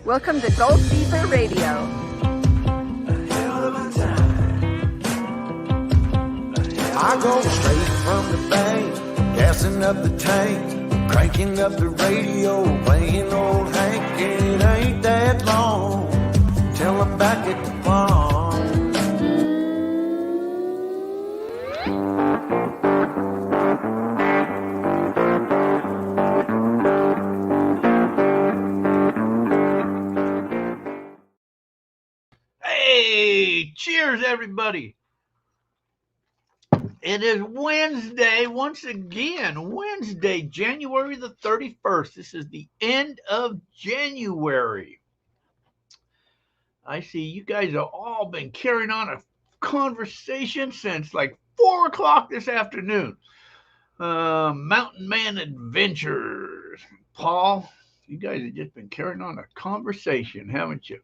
Welcome to Gold Fever Radio. I go straight from the bank, gassing up the tank, cranking up the radio, playing old Hank. It ain't that long till I'm back at the farm. Hey, cheers, everybody. It is Wednesday, once again, Wednesday, January the 31st. This is the end of January. I see you guys have all been carrying on a conversation since like 4 o'clock this afternoon. Mountain Man Adventures. Paul, you guys have just been carrying on a conversation, haven't you?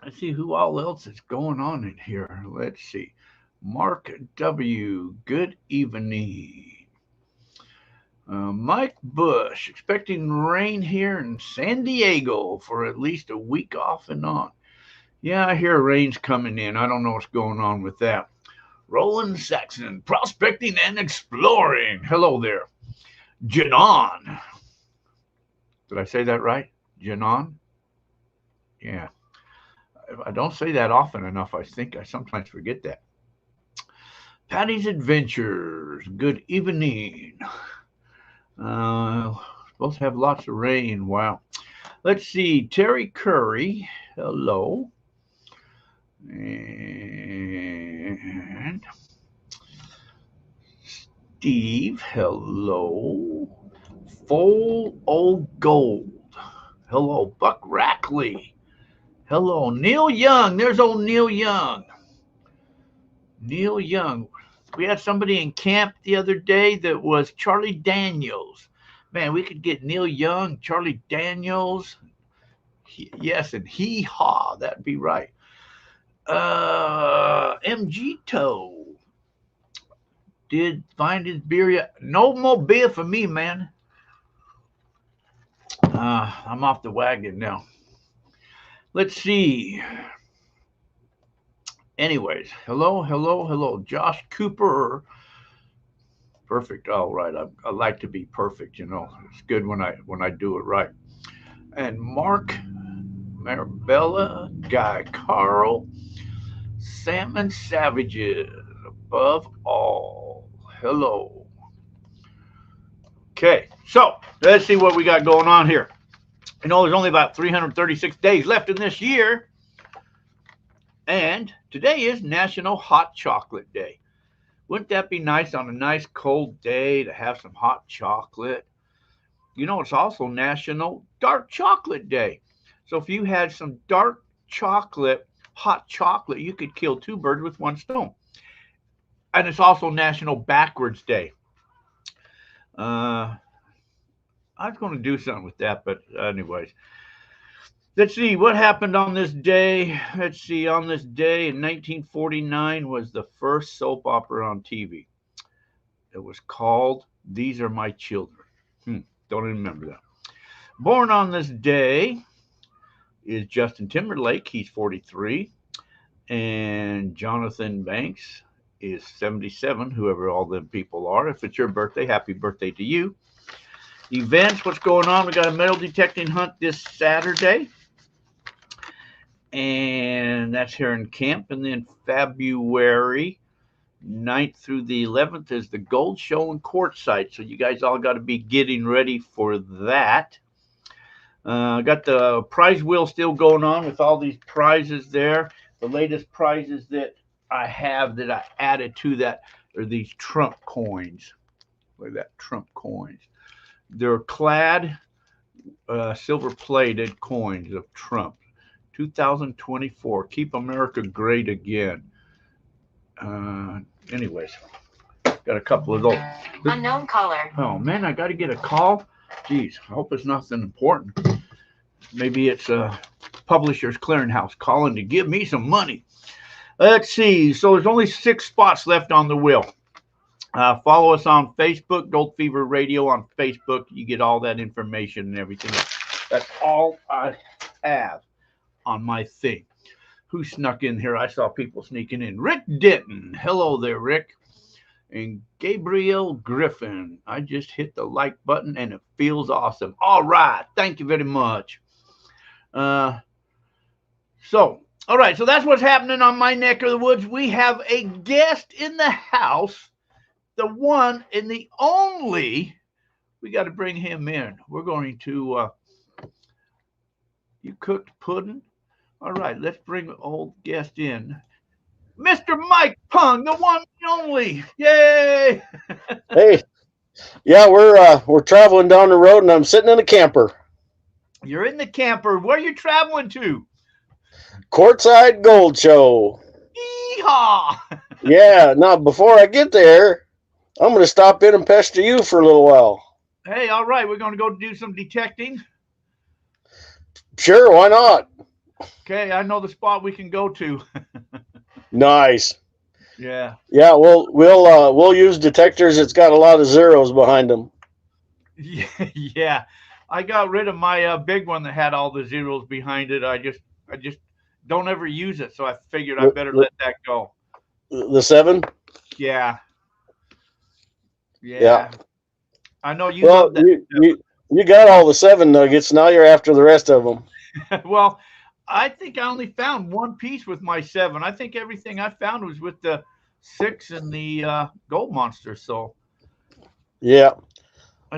Let's see who all else is going on in here. Let's see. Mark W. Good evening. Mike Bush, expecting rain here in San Diego for at least a week off and on. Yeah, I hear rain's coming in. I don't know what's going on with that. Roland Saxon, prospecting and exploring. Hello there. Janon. Did I say that right? Janon? Yeah. I don't say that often enough. I think I sometimes forget that. Patty's Adventures. Good evening. Supposed to have lots of rain. Wow. Let's see. Terry Curry. Hello. And Steve. Hello. Full Old Gold. Hello. Buck Rackley. Hello, Neil Young. There's old Neil Young. Neil Young. We had somebody in camp the other day that was Charlie Daniels. Man, we could get Neil Young, Charlie Daniels. Yes, and Hee Haw. That'd be right. MG Toe. Did find his beer yet? No more beer for me, man. I'm off the wagon now. Let's see. Anyways, hello. Josh Cooper. Perfect. All right. I like to be perfect. You know, it's good when I do it right. And Mark, Marabella, Guy Carl, Salmon Savages, above all. Hello. Okay, so let's see what we got going on here. You know, there's only about 336 days left in this year. And today is National Hot Chocolate Day. Wouldn't that be nice on a nice cold day to have some hot chocolate? You know, it's also National Dark Chocolate Day. So if you had some dark chocolate, hot chocolate, you could kill two birds with one stone. And it's also National Backwards Day. I was going to do something with that, but anyways. Let's see what happened on this day. Let's see, on this day in 1949 was the first soap opera on TV. It was called These Are My Children. Don't even remember that. Born on this day is Justin Timberlake. He's 43. And Jonathan Banks is 77, whoever all them people are. If it's your birthday, happy birthday to you. Events, what's going on? We got a metal detecting hunt this Saturday. And that's here in camp. And then February 9th through the 11th is the gold show in Quartzsite. So you guys all got to be getting ready for that. Got the prize wheel still going on with all these prizes there. The latest prizes that I have that I added to that are these Trump coins. Look at that, Trump coins. They're clad silver-plated coins of Trump. 2024. Keep America great again. Anyways, got a couple of those. Unknown caller. Oh, man, I got to get a call. Geez, I hope it's nothing important. Maybe it's a Publishers Clearinghouse calling to give me some money. Let's see. So there's only 6 spots left on the wheel. Follow us on Facebook, Gold Fever Radio on Facebook. You get all that information and everything. That's all I have on my thing. Who snuck in here? I saw people sneaking in. Rick Denton. Hello there, Rick. And Gabriel Griffin. I just hit the like button and it feels awesome. All right. Thank you very much. All right. So that's what's happening on my neck of the woods. We have a guest in the house. The one and the only. We got to bring him in. We're going to. You cooked pudding? All right, let's bring the old guest in. Mr. Mike Pung, the one and only. Yay! Hey, yeah, we're traveling down the road, and I'm sitting in a camper. You're in the camper. Where are you traveling to? Courtside Gold Show. Yeehaw! Yeah. Now, before I get there, I'm going to stop in and pester you for a little while. Hey, all right, we're going to go do some detecting. Sure, why not? Okay, I know the spot we can go to. Nice. Yeah. Yeah, we'll use detectors. It's got a lot of zeros behind them. Yeah. I got rid of my big one that had all the zeros behind it. I just don't ever use it, so I figured I better let that go. The 7? Yeah. Yeah. I know you love that. You got all the 7 nuggets. Now you're after the rest of them. Well, I think I only found one piece with my 7. I think everything I found was with the 6 and the gold monster. So yeah.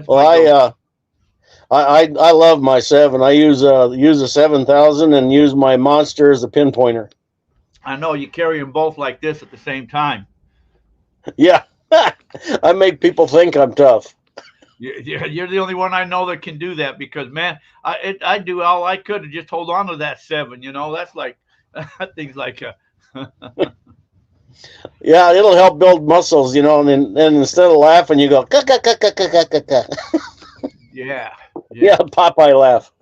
Well, I love my 7. I use a 7,000 and use my monster as a pinpointer. I know you carry them both like this at the same time. Yeah. I make people think I'm tough. You're the only one I know that can do that because, man, I do all I could to just hold on to that 7. You know, that's like things like yeah, it'll help build muscles, you know, and instead of laughing, you go yeah, Popeye laugh.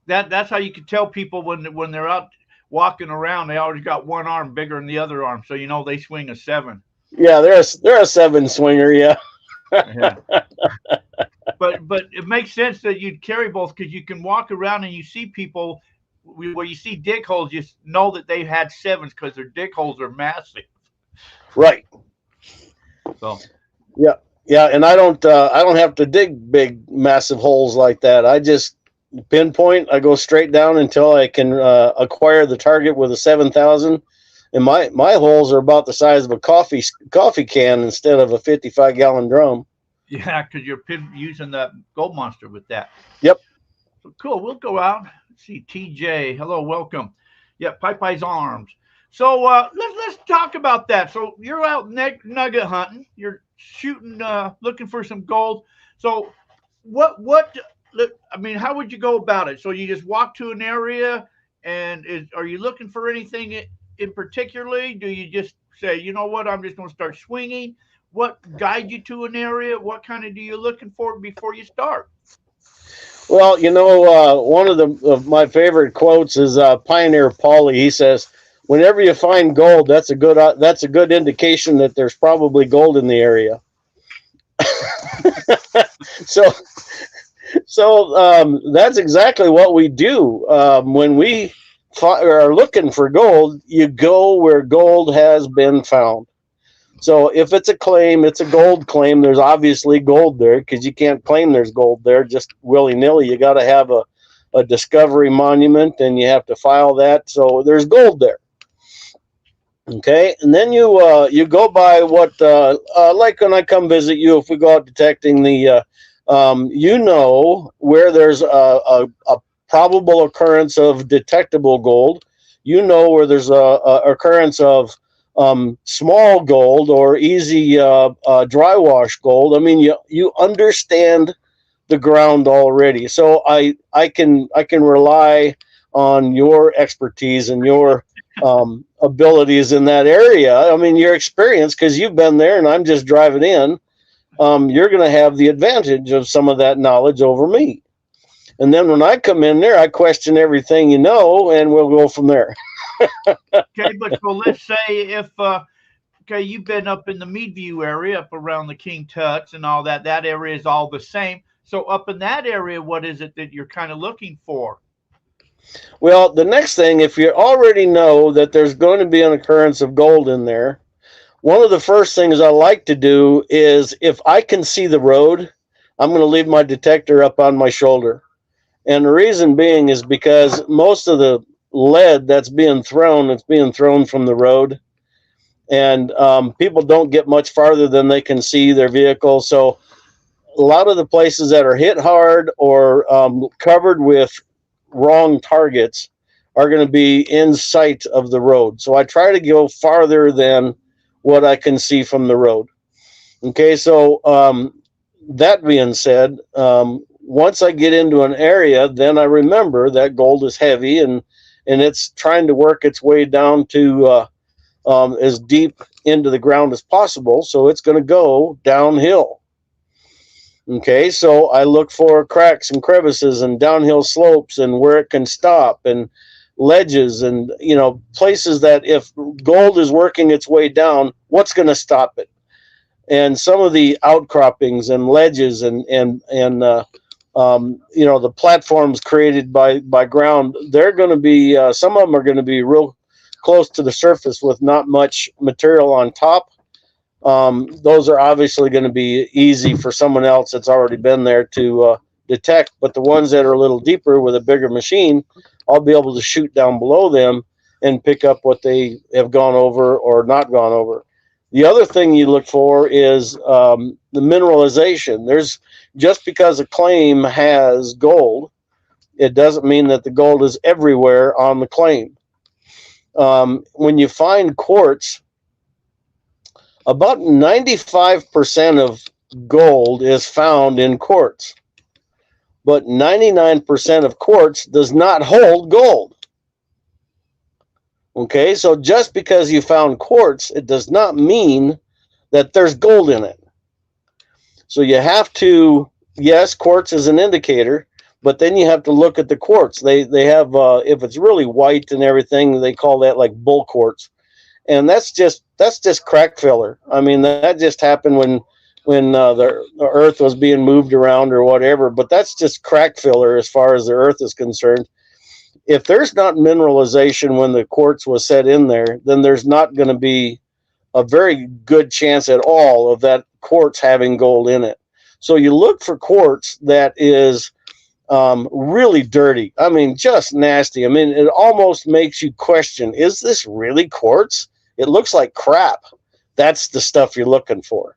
That's how you can tell people when they're out walking around, they always got one arm bigger than the other arm, so you know they swing a 7. Yeah, they're a 7 swinger, yeah. Yeah. But it makes sense that you'd carry both because you can walk around and you see people where you see dig holes, you know that they had 7s because their dig holes are massive. Right. So yeah, and I don't have to dig big massive holes like that. I just pinpoint. I go straight down until I can acquire the target with a 7,000. And my holes are about the size of a coffee can instead of a 55-gallon drum. Yeah, because you're using that gold monster with that. Yep. So cool. We'll go out. Let's see, TJ. Hello, welcome. Yeah, Popeye's arms. So let's talk about that. So you're out nugget hunting. You're shooting, looking for some gold. So what? I mean, how would you go about it? So you just walk to an area, and are you looking for anything in particularly? Do you just say, you know what, I'm just going to start swinging? What guide you to an area? What kind of do you looking for before you start? Well, you know, one of my favorite quotes is Pioneer Pauly. He says, "Whenever you find gold, that's a good indication that there's probably gold in the area." So that's exactly what we do when we are looking for gold. You go where gold has been found. So if it's a claim, it's a gold claim. There's obviously gold there because you can't claim there's gold there just willy-nilly. You got to have a discovery monument, and you have to file that. So there's gold there. Okay, and then you go by what like when I come visit you, if we go out detecting the you know where there's a probable occurrence of detectable gold. You know where there's a occurrence of small gold or easy dry wash gold. I mean, you understand the ground already, so I can rely on your expertise and your abilities in that area. I mean, your experience, because you've been there and I'm just driving in. You're going to have the advantage of some of that knowledge over me. And then when I come in there, I question everything you know, and we'll go from there. Okay, but so let's say if okay, you've been up in the Meadview area, up around the King Tuts and all that. That area is all the same. So up in that area, what is it that you're kind of looking for? Well, the next thing, if you already know that there's going to be an occurrence of gold in there, one of the first things I like to do is if I can see the road, I'm going to leave my detector up on my shoulder. And the reason being is because most of the lead that's being thrown, it's being thrown from the road. And people don't get much farther than they can see their vehicle. So a lot of the places that are hit hard or covered with wrong targets are going to be in sight of the road. So I try to go farther than what I can see from the road. Okay, so that being said, once I get into an area, then I remember that gold is heavy and it's trying to work its way down to as deep into the ground as possible. So it's going to go downhill. Okay, so I look for cracks and crevices and downhill slopes and where it can stop and ledges and, you know, places that if gold is working its way down, what's going to stop it? And some of the outcroppings and ledges and you know, the platforms created by ground, they're going to be, some of them are going to be real close to the surface with not much material on top. Those are obviously going to be easy for someone else that's already been there to detect. But the ones that are a little deeper with a bigger machine, I'll be able to shoot down below them and pick up what they have gone over or not gone over. The other thing you look for is the mineralization. There's just because a claim has gold, it doesn't mean that the gold is everywhere on the claim. When you find quartz, about 95% of gold is found in quartz, but 99% of quartz does not hold gold. Okay, so just because you found quartz, it does not mean that there's gold in it. So you have to, yes, quartz is an indicator, but then you have to look at the quartz. They have, if it's really white and everything, they call that like bull quartz. And that's just crack filler. I mean, that just happened when the earth was being moved around or whatever, but that's just crack filler as far as the earth is concerned. If there's not mineralization when the quartz was set in there, then there's not going to be a very good chance at all of that quartz having gold in it. So you look for quartz that is really dirty. I mean, just nasty. I mean, it almost makes you question, is this really quartz? It looks like crap. That's the stuff you're looking for.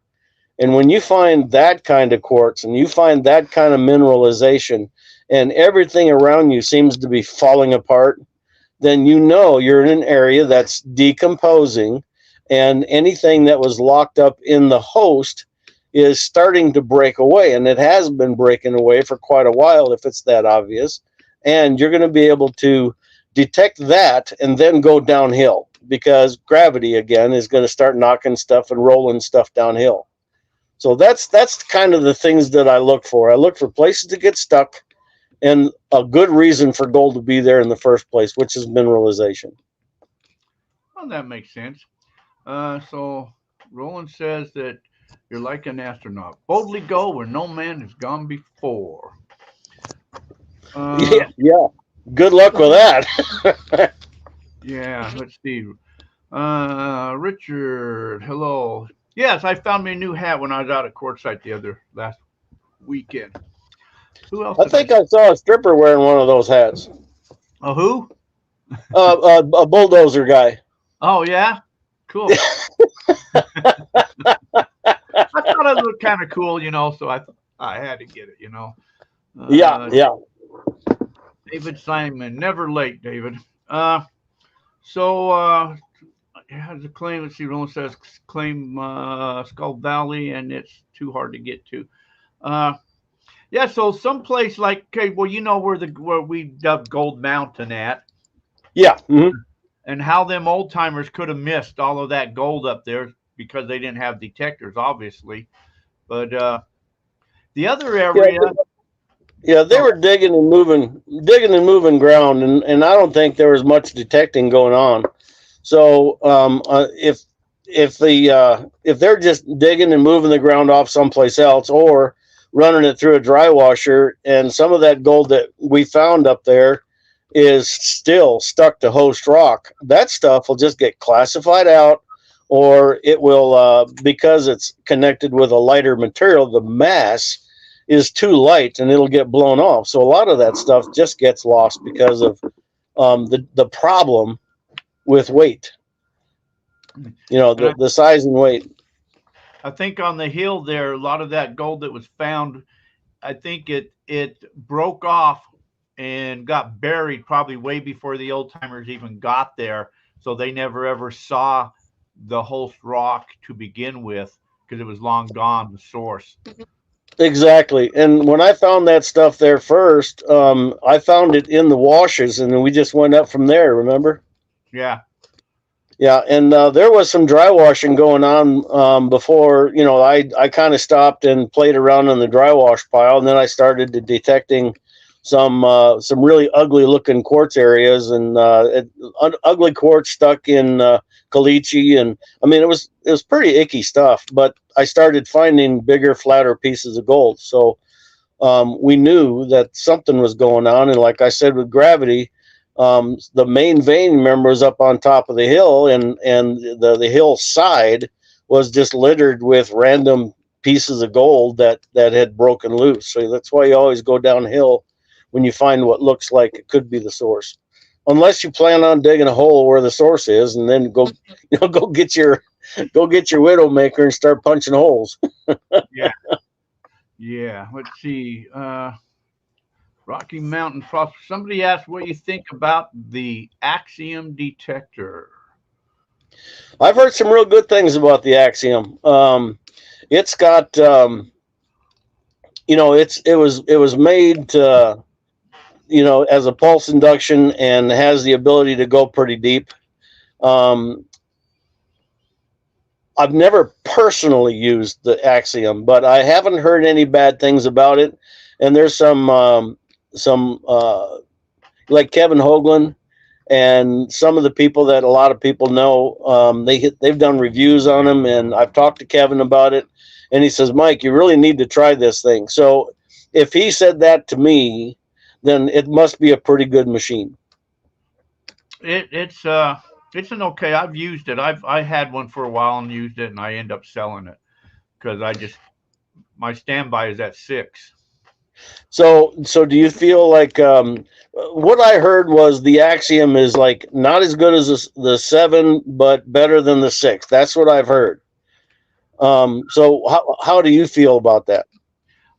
And when you find that kind of quartz and you find that kind of mineralization and everything around you seems to be falling apart, then you know you're in an area that's decomposing and anything that was locked up in the host is starting to break away. And it has been breaking away for quite a while if it's that obvious. And you're going to be able to detect that and then go downhill, because gravity again is going to start knocking stuff and rolling stuff downhill. So that's kind of the things that I look for. I look for places to get stuck and a good reason for gold to be there in the first place, which is mineralization. Well, that makes sense. So Roland says that you're like an astronaut. Boldly go where no man has gone before. Yeah. Good luck with that. Yeah, let's see. Richard, hello. Yes, I found me a new hat when I was out at Quartzsite last weekend. Who else? I think I saw a stripper wearing one of those hats. A who? A bulldozer guy. Oh, yeah? Cool. I thought it looked kind of cool, you know, so I had to get it, you know. Yeah. David Simon, never late, David. Has a claim. Let's see. Roland says claim Skull Valley, and it's too hard to get to. Yeah. So someplace like, okay, well, you know where we dubbed Gold Mountain at. Yeah. Mm-hmm. And how them old timers could have missed all of that gold up there because they didn't have detectors, obviously. But the other area. Yeah, they were digging and moving ground, and I don't think there was much detecting going on. So if they're just digging and moving the ground off someplace else, or running it through a dry washer, and some of that gold that we found up there is still stuck to host rock, that stuff will just get classified out, or it will, because it's connected with a lighter material, the mass is too light and it'll get blown off. So a lot of that stuff just gets lost because of the problem with weight. The size and weight. I think on the hill there, a lot of that gold that was found, I think it broke off and got buried probably way before the old timers even got there. So they never ever saw the host rock to begin with because it was long gone, the source. Exactly. And when I found that stuff there first, I found it in the washes, and then we just went up from there, remember? Yeah. Yeah, and there was some dry washing going on before, I kind of stopped and played around in the dry wash pile, and then I started detecting some really ugly looking quartz areas, and ugly quartz stuck in caliche, and I mean it was pretty icky stuff. But I started finding bigger, flatter pieces of gold, so we knew that something was going on. And like I said, with gravity, the main vein, remember, was up on top of the hill, and the hillside was just littered with random pieces of gold that had broken loose. So that's why you always go downhill when you find what looks like it could be the source, unless you plan on digging a hole where the source is, and then go get your widowmaker and start punching holes. Yeah. Let's see. Rocky Mountain Frost. Somebody asked what you think about the Axiom detector. I've heard some real good things about the Axiom. It's got, it was made, as a pulse induction, and has the ability to go pretty deep. I've never personally used the Axiom, but I haven't heard any bad things about it. And there's some like Kevin Hoagland and some of the people that a lot of people know, they've done reviews on them, and I've talked to Kevin about it, and he says, Mike, you really need to try this thing. So if he said that to me, then it must be a pretty good machine. It's an okay. I've used it. I had one for a while and used it, and I end up selling it because my standby is at 6. So do you feel like, what I heard was the Axiom is like not as good as the 7, but better than the 6. That's what I've heard. So how do you feel about that?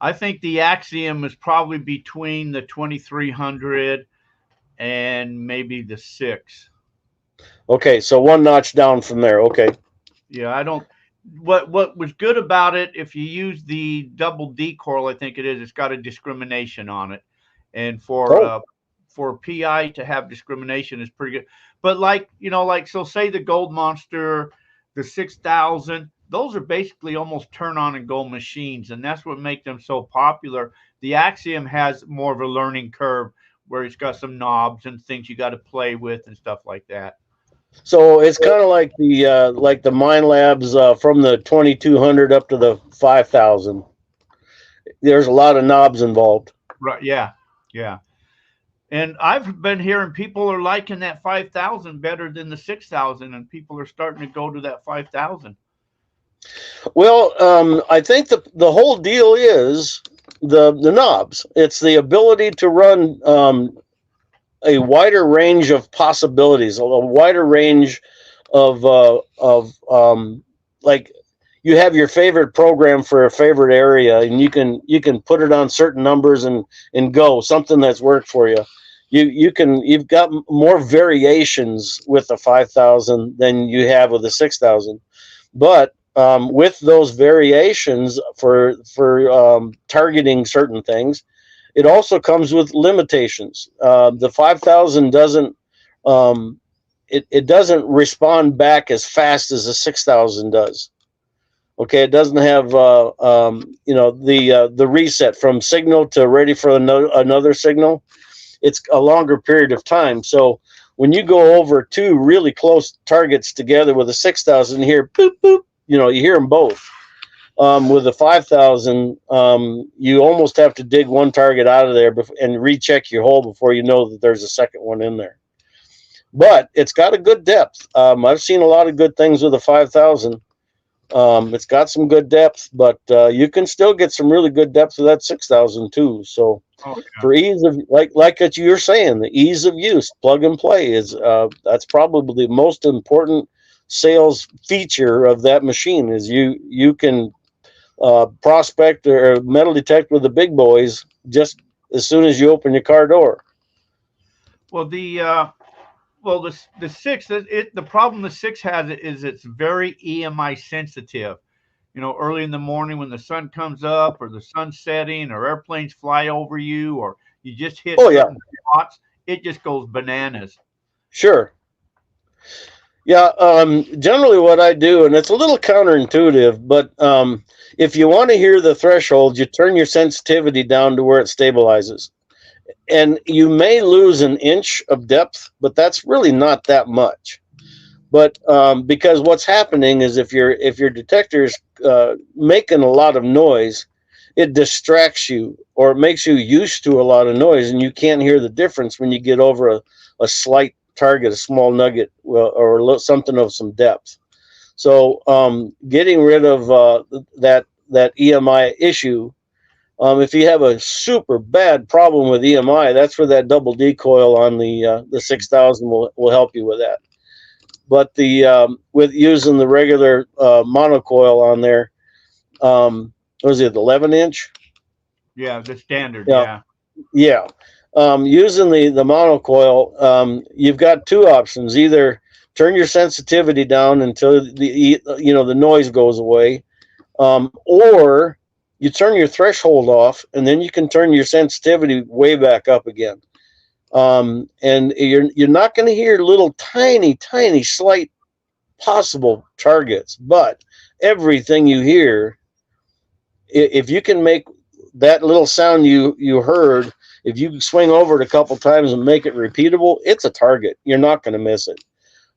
I think the Axiom is probably between the 2300 and maybe the 6. Okay, so one notch down from there. Okay. Yeah, I don't. What was good about it, if you use the double D coil, I think it is, it's got a discrimination on it, and for PI to have discrimination is pretty good. But so say the Gold Monster, the 6000, those are basically almost turn on and go machines, and that's what makes them so popular. The Axiom has more of a learning curve where it's got some knobs and things you got to play with and stuff like that. So it's kind of like the Mine Labs from the 2200 up to the 5000. There's a lot of knobs involved. Right? Yeah. And I've been hearing people are liking that 5000 better than the 6000, and people are starting to go to that 5000. Well, I think the whole deal is the knobs. It's the ability to run a wider range of possibilities, a wider range of like you have your favorite program for a favorite area, and you can put it on certain numbers and go something that's worked for you. You've got more variations with the 5000 than you have with the 6000, but with those variations for targeting certain things, it also comes with limitations. The 5000 doesn't it doesn't respond back as fast as the 6000 does. Okay, it doesn't have the reset from signal to ready for another signal. It's a longer period of time. So when you go over two really close targets together with a 6,000, you hear boop boop. You hear them both. With the 5,000, you almost have to dig one target out of there and recheck your hole before you know that there's a second one in there. But it's got a good depth. I've seen a lot of good things with the 5,000. It's got some good depth, but you can still get some really good depth with that 6,000 too. So for ease of, like what you're saying, the ease of use, plug and play is that's probably the most important sales feature of that machine. Is you can prospect or metal detect with the big boys just as soon as you open your car door. Well, the 6, the problem the 6 has is it's very EMI sensitive. Early in the morning when the sun comes up or the sun's setting or airplanes fly over you or you just hit certain spots, it just goes bananas. Sure. Yeah, generally what I do, and it's a little counterintuitive, but if you want to hear the threshold, you turn your sensitivity down to where it stabilizes. And you may lose an inch of depth, but that's really not that much. But because what's happening is if your detector is making a lot of noise, it distracts you or it makes you used to a lot of noise, and you can't hear the difference when you get over a slight target, a small nugget, or something of some depth. So getting rid of that EMI issue, if you have a super bad problem with EMI, that's where that double decoil on the 6,000 will help you with that. But with using the regular monocoil on there, was it 11-inch? Yeah, the standard. Yeah. Using the monocoil, you've got two options. Either turn your sensitivity down until the noise goes away, or you turn your threshold off, and then you can turn your sensitivity way back up again. And you're not going to hear little tiny slight possible targets, but everything you hear, if you can make that little sound you heard, if you swing over it a couple times and make it repeatable, it's a target. You're not going to miss it.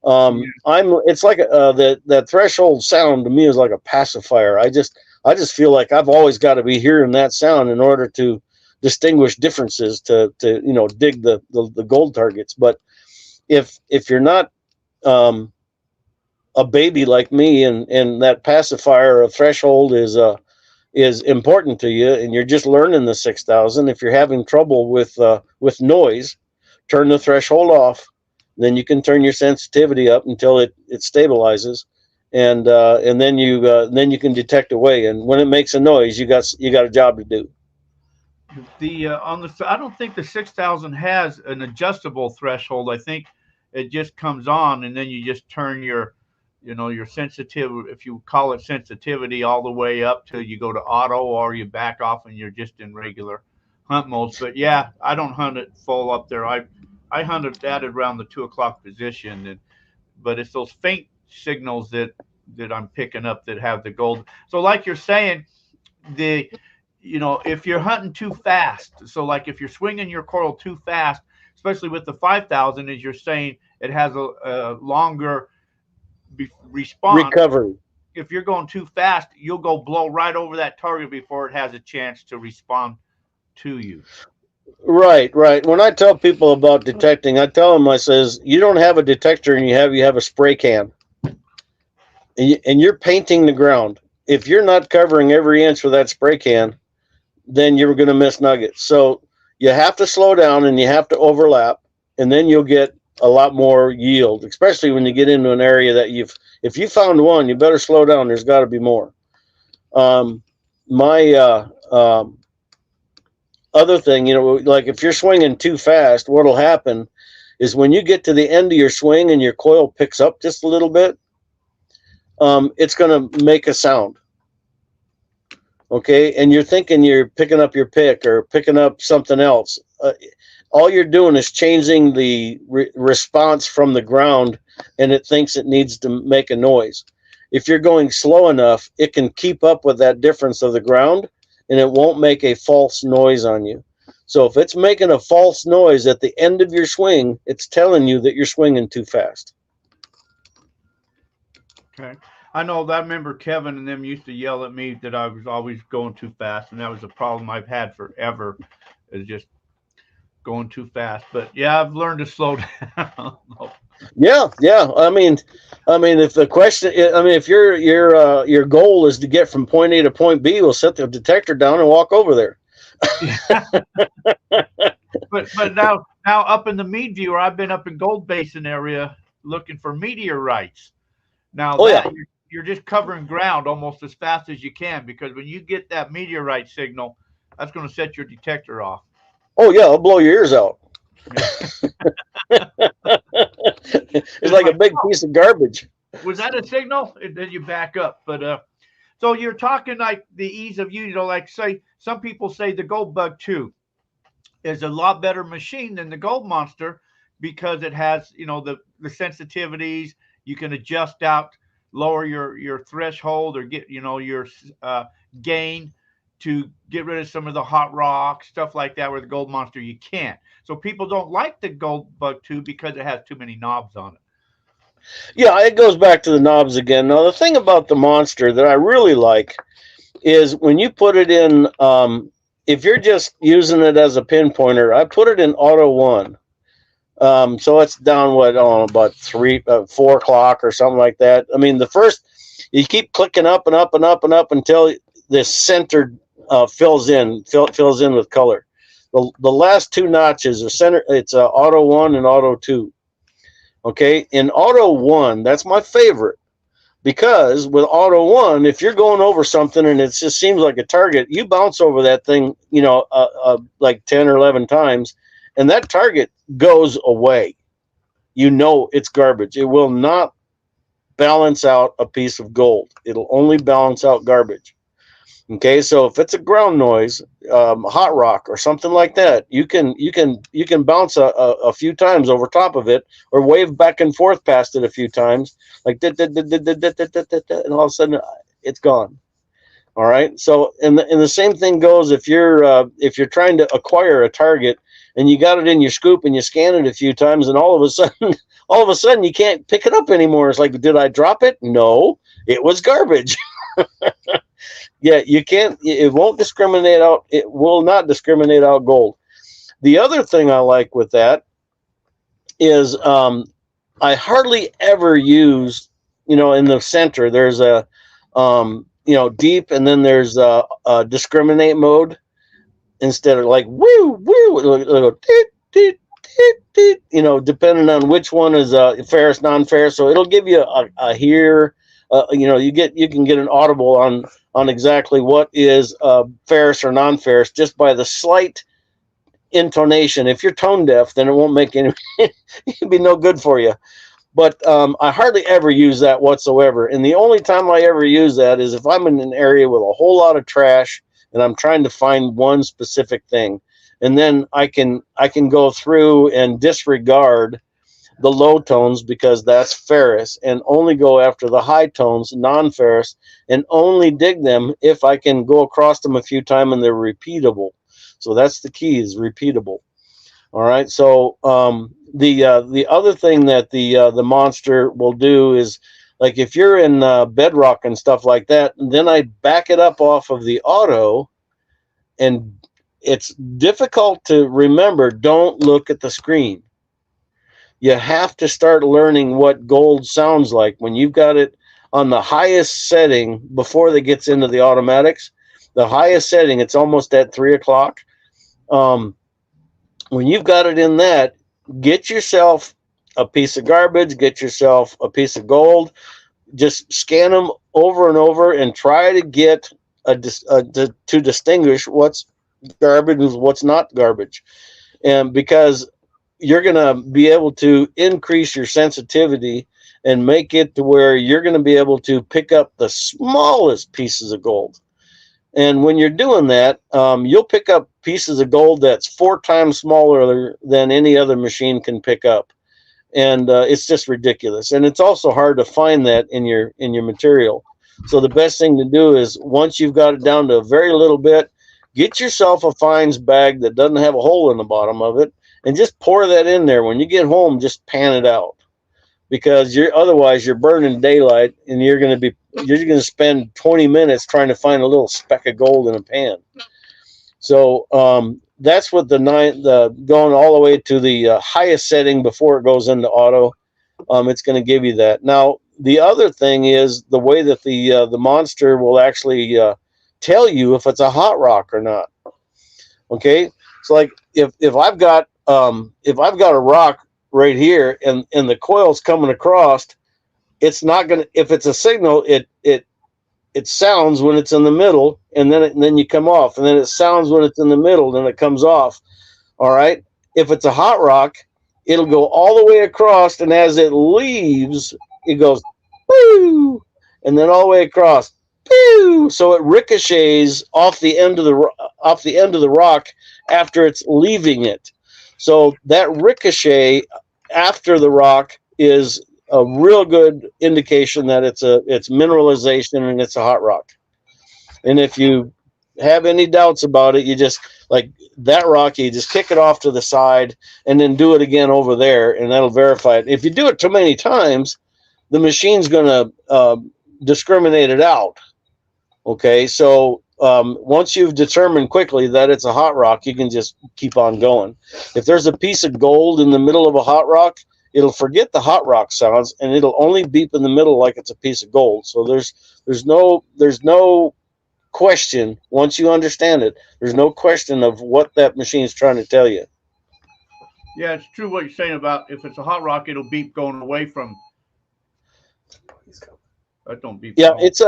It's like that threshold sound to me is like a pacifier. I just feel like I've always got to be hearing that sound in order to distinguish differences to dig the gold targets. But if you're not a baby like me and that pacifier or threshold is important to you, and you're just learning the 6,000, if you're having trouble with noise, turn the threshold off. Then you can turn your sensitivity up until it stabilizes, and then you can detect away. And when it makes a noise, you got a job to do. I don't think the 6,000 has an adjustable threshold. I think it just comes on, and then you just turn your sensitivity, if you call it sensitivity, all the way up till you go to auto, or you back off and you're just in regular hunt modes. But yeah, I don't hunt it full up there. I hunt it at around the 2 o'clock position, but it's those faint signals that I'm picking up that have the gold. So like you're saying, if you're hunting too fast, so like if you're swinging your coil too fast, especially with the 5,000, as you're saying, it has a longer response recovery. If you're going too fast, you'll go blow right over that target before it has a chance to respond to you. Right. When I tell people about detecting, I tell them, I says, you don't have a detector and you have a spray can, and you're painting the ground. If you're not covering every inch with that spray can, then you're going to miss nuggets. So you have to slow down and you have to overlap, and then you'll get a lot more yield, especially when you get into an area that if you found one, you better slow down. There's got to be more. Other thing, like if you're swinging too fast, what'll happen is when you get to the end of your swing and your coil picks up just a little bit, it's going to make a sound. Okay. And you're thinking you're picking up your pick or picking up something else. All you're doing is changing the response from the ground, and it thinks it needs to make a noise. If you're going slow enough, it can keep up with that difference of the ground, and it won't make a false noise on you. So if it's making a false noise at the end of your swing, it's telling you that you're swinging too fast. Okay. I know that I remember Kevin and them used to yell at me that I was always going too fast, and that was a problem I've had forever, is just going too fast. But yeah, I've learned to slow down. Yeah. If the question, if your goal is to get from point A to point B, we'll set the detector down and walk over there. but now up in the meat viewer, I've been up in Gold Basin area looking for meteorites. Now you're just covering ground almost as fast as you can, because when you get that meteorite signal, that's going to set your detector off. Oh yeah, it'll blow your ears out. It's like a big piece of garbage. Was that a signal? And then you back up. But so you're talking like the ease of use. Like say some people say the Gold Bug 2 is a lot better machine than the Gold Monster because it has the sensitivities. You can adjust out, lower your threshold, or get your gain to get rid of some of the hot rocks, stuff like that. Where the Gold Monster you can't. So people don't like the Gold Bug 2 because it has too many knobs on it. Yeah, it goes back to the knobs again. Now, the thing about the Monster that I really like is when you put it in, if you're just using it as a pinpointer, I put it in auto 1. So it's down, about 4 o'clock or something like that. I mean, the first, you keep clicking up and up and up and up until this center fills in with color. The last 2 notches are center. It's auto 1 and auto 2. Okay, in auto 1, that's my favorite, because with auto 1, if you're going over something and it just seems like a target, you bounce over that thing, like 10 or 11 times, and that target goes away. It's garbage. It will not balance out a piece of gold. It'll only balance out garbage. Okay, so if it's a ground noise, hot rock or something like that, you can bounce a few times over top of it, or wave back and forth past it a few times, like and all of a sudden it's gone. All right. So and the same thing goes if you're trying to acquire a target and you got it in your scoop and you scan it a few times, and all of a sudden you can't pick it up anymore. It's like, did I drop it? No, it was garbage. Yeah, you can't. It won't discriminate out. It will not discriminate out gold. The other thing I like with that is I hardly ever use, in the center there's a deep, and then there's a discriminate mode instead of like woo woo. It'll go deep, deep, deep, deep, depending on which one is ferrous, non-ferrous. So it'll give you a here. You can get an audible on exactly what is ferrous or non-ferrous just by the slight intonation. If you're tone deaf, then it won't make any. It'd be no good for you. But I hardly ever use that whatsoever. And the only time I ever use that is if I'm in an area with a whole lot of trash and I'm trying to find one specific thing, and then I can go through and disregard the low tones because that's ferrous, and only go after the high tones, non-ferrous, and only dig them if I can go across them a few times and they're repeatable. So that's the key, is repeatable. All right. So the other thing that the Monster will do is, like if you're in bedrock and stuff like that, then I back it up off of the auto, and it's difficult to remember. Don't look at the screen. You have to start learning what gold sounds like when you've got it on the highest setting before it gets into the automatics. The highest setting, it's almost at 3 o'clock. When you've got it in that, get yourself a piece of garbage, get yourself a piece of gold, just scan them over and over and try to get to distinguish what's garbage and what's not garbage. And because you're going to be able to increase your sensitivity and make it to where you're going to be able to pick up the smallest pieces of gold. And when you're doing that, you'll pick up pieces of gold that's 4 times smaller than any other machine can pick up. And it's just ridiculous. And it's also hard to find that in your material. So the best thing to do is, once you've got it down to a very little bit, get yourself a fines bag that doesn't have a hole in the bottom of it, and just pour that in there. When you get home, just pan it out, because otherwise you're burning daylight, and you're going to spend 20 minutes trying to find a little speck of gold in a pan. So that's what the going all the way to the highest setting before it goes into auto. It's going to give you that. Now, the other thing is the way that the monster will actually tell you if it's a hot rock or not. Okay, so like if I've got a rock right here and the coil's coming across, it's not gonna. If it's a signal, it sounds when it's in the middle, and then you come off, and then it sounds when it's in the middle, then it comes off. All right. If it's a hot rock, it'll go all the way across, and as it leaves, it goes woo, and then all the way across. Woo! So it ricochets off the end of the rock after it's leaving it. So that ricochet after the rock is a real good indication that it's mineralization and it's a hot rock. And if you have any doubts about it, you just, like that rock, you just kick it off to the side and then do it again over there, and that'll verify it. If you do it too many times, the machine's going to discriminate it out. Okay, so once you've determined quickly that it's a hot rock, you can just keep on going. If there's a piece of gold in the middle of a hot rock, it'll forget the hot rock sounds, and it'll only beep in the middle like it's a piece of gold. So there's no question. Once you understand it, there's no question of what that machine's trying to tell you. Yeah, it's true what you're saying about if it's a hot rock, it'll beep going away from. That don't beep. Yeah, it's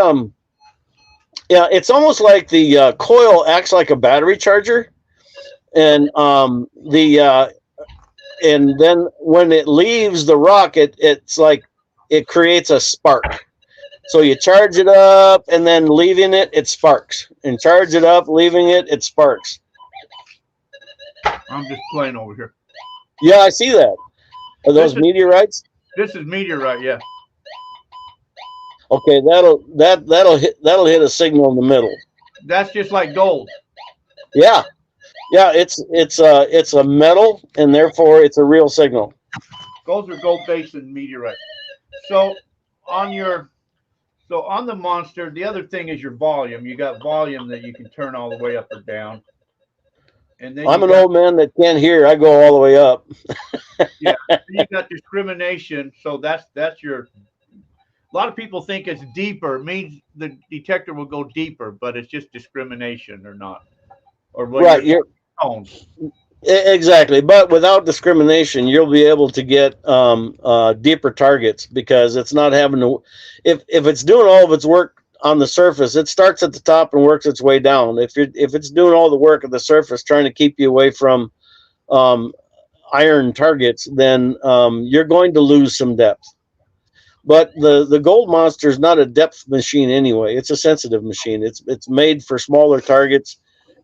almost like the coil acts like a battery charger, and and then when it leaves the rock, it's like it creates a spark. So you charge it up, and then leaving it sparks. And charge it up, leaving it sparks. I'm just playing over here. Yeah, I see that. Are those meteorites? This is meteorite, yeah. Okay, that'll hit a signal in the middle. That's just like gold. Yeah, it's a metal, and therefore it's a real signal. Golds are gold-based and meteorite. So on the monster, the other thing is your volume. You got volume that you can turn all the way up or down. And then I'm an old man that can't hear. I go all the way up. Yeah, you got discrimination. So that's your. A lot of people think it's deeper. It means the detector will go deeper, but it's just discrimination or not. Or what right, your tones. Exactly. But without discrimination, you'll be able to get deeper targets, because it's not having to. If it's doing all of its work on the surface, it starts at the top and works its way down. If it's doing all the work at the surface, trying to keep you away from iron targets, then you're going to lose some depth. But the gold monster is not a depth machine anyway. It's a sensitive machine. It's made for smaller targets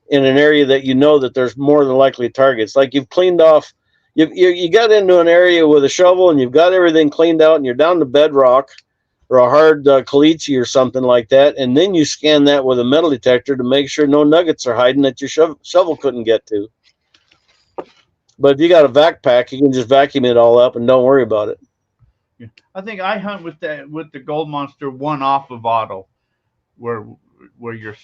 in an area that you know that there's more than likely targets. Like you've cleaned off, you got into an area with a shovel and you've got everything cleaned out, and you're down to bedrock or a hard caliche or something like that, and then you scan that with a metal detector to make sure no nuggets are hiding that your shovel couldn't get to. But if you got a vac pack, you can just vacuum it all up and don't worry about it. Yeah. I think I hunt with the gold monster one off of auto, where your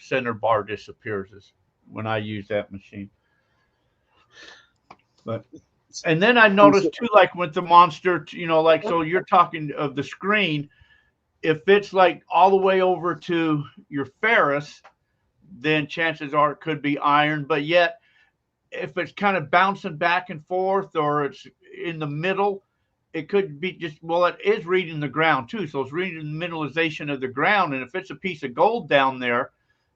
center bar disappears is when I use that machine. And then I noticed too, like with the monster, like, so you're talking of the screen, if it's like all the way over to your ferrous, then chances are it could be iron. But yet, if it's kind of bouncing back and forth, or it's in the middle, it could be just, well, it is reading the ground too. So it's reading the mineralization of the ground. And if it's a piece of gold down there,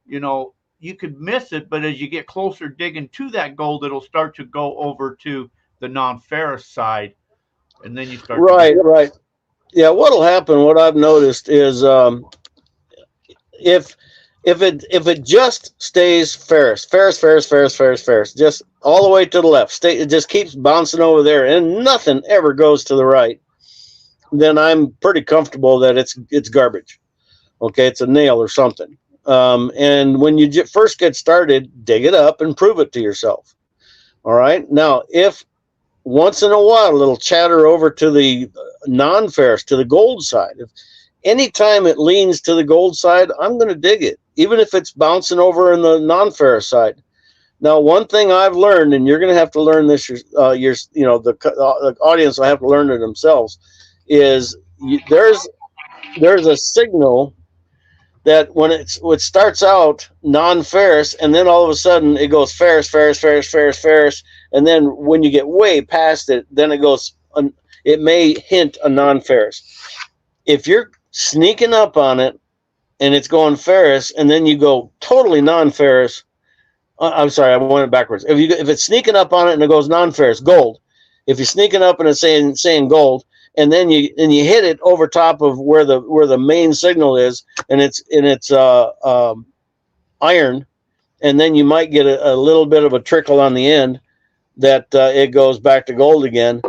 you could miss it. But as you get closer digging to that gold, it'll start to go over to the non-ferrous side. And then you start. Right. Yeah. What'll happen, what I've noticed is if it just stays ferrous, just all the way to the left, it just keeps bouncing over there and nothing ever goes to the right, then I'm pretty comfortable that it's garbage. Okay, it's a nail or something. And when you first get started, dig it up and prove it to yourself. All right. Now, if once in a while it'll chatter over to the non-ferrous, to the gold side, if anytime it leans to the gold side, I'm going to dig it, even if it's bouncing over in the non-ferrous side. Now, one thing I've learned, and you're going to have to learn this, the audience will have to learn it themselves, is there's a signal that when it starts out non-ferrous, and then all of a sudden it goes ferrous, ferrous, ferrous, ferrous, ferrous, and then when you get way past it, then it goes, it may hint a non-ferrous. If you're sneaking up on it and it's going ferrous, and then you go totally non-ferrous, I'm sorry, I went backwards. If it's sneaking up on it and it goes non-ferrous, gold. If you're sneaking up and it's saying gold, and then you hit it over top of where the main signal is, and it's iron, and then you might get a little bit of a trickle on the end that it goes back to gold again.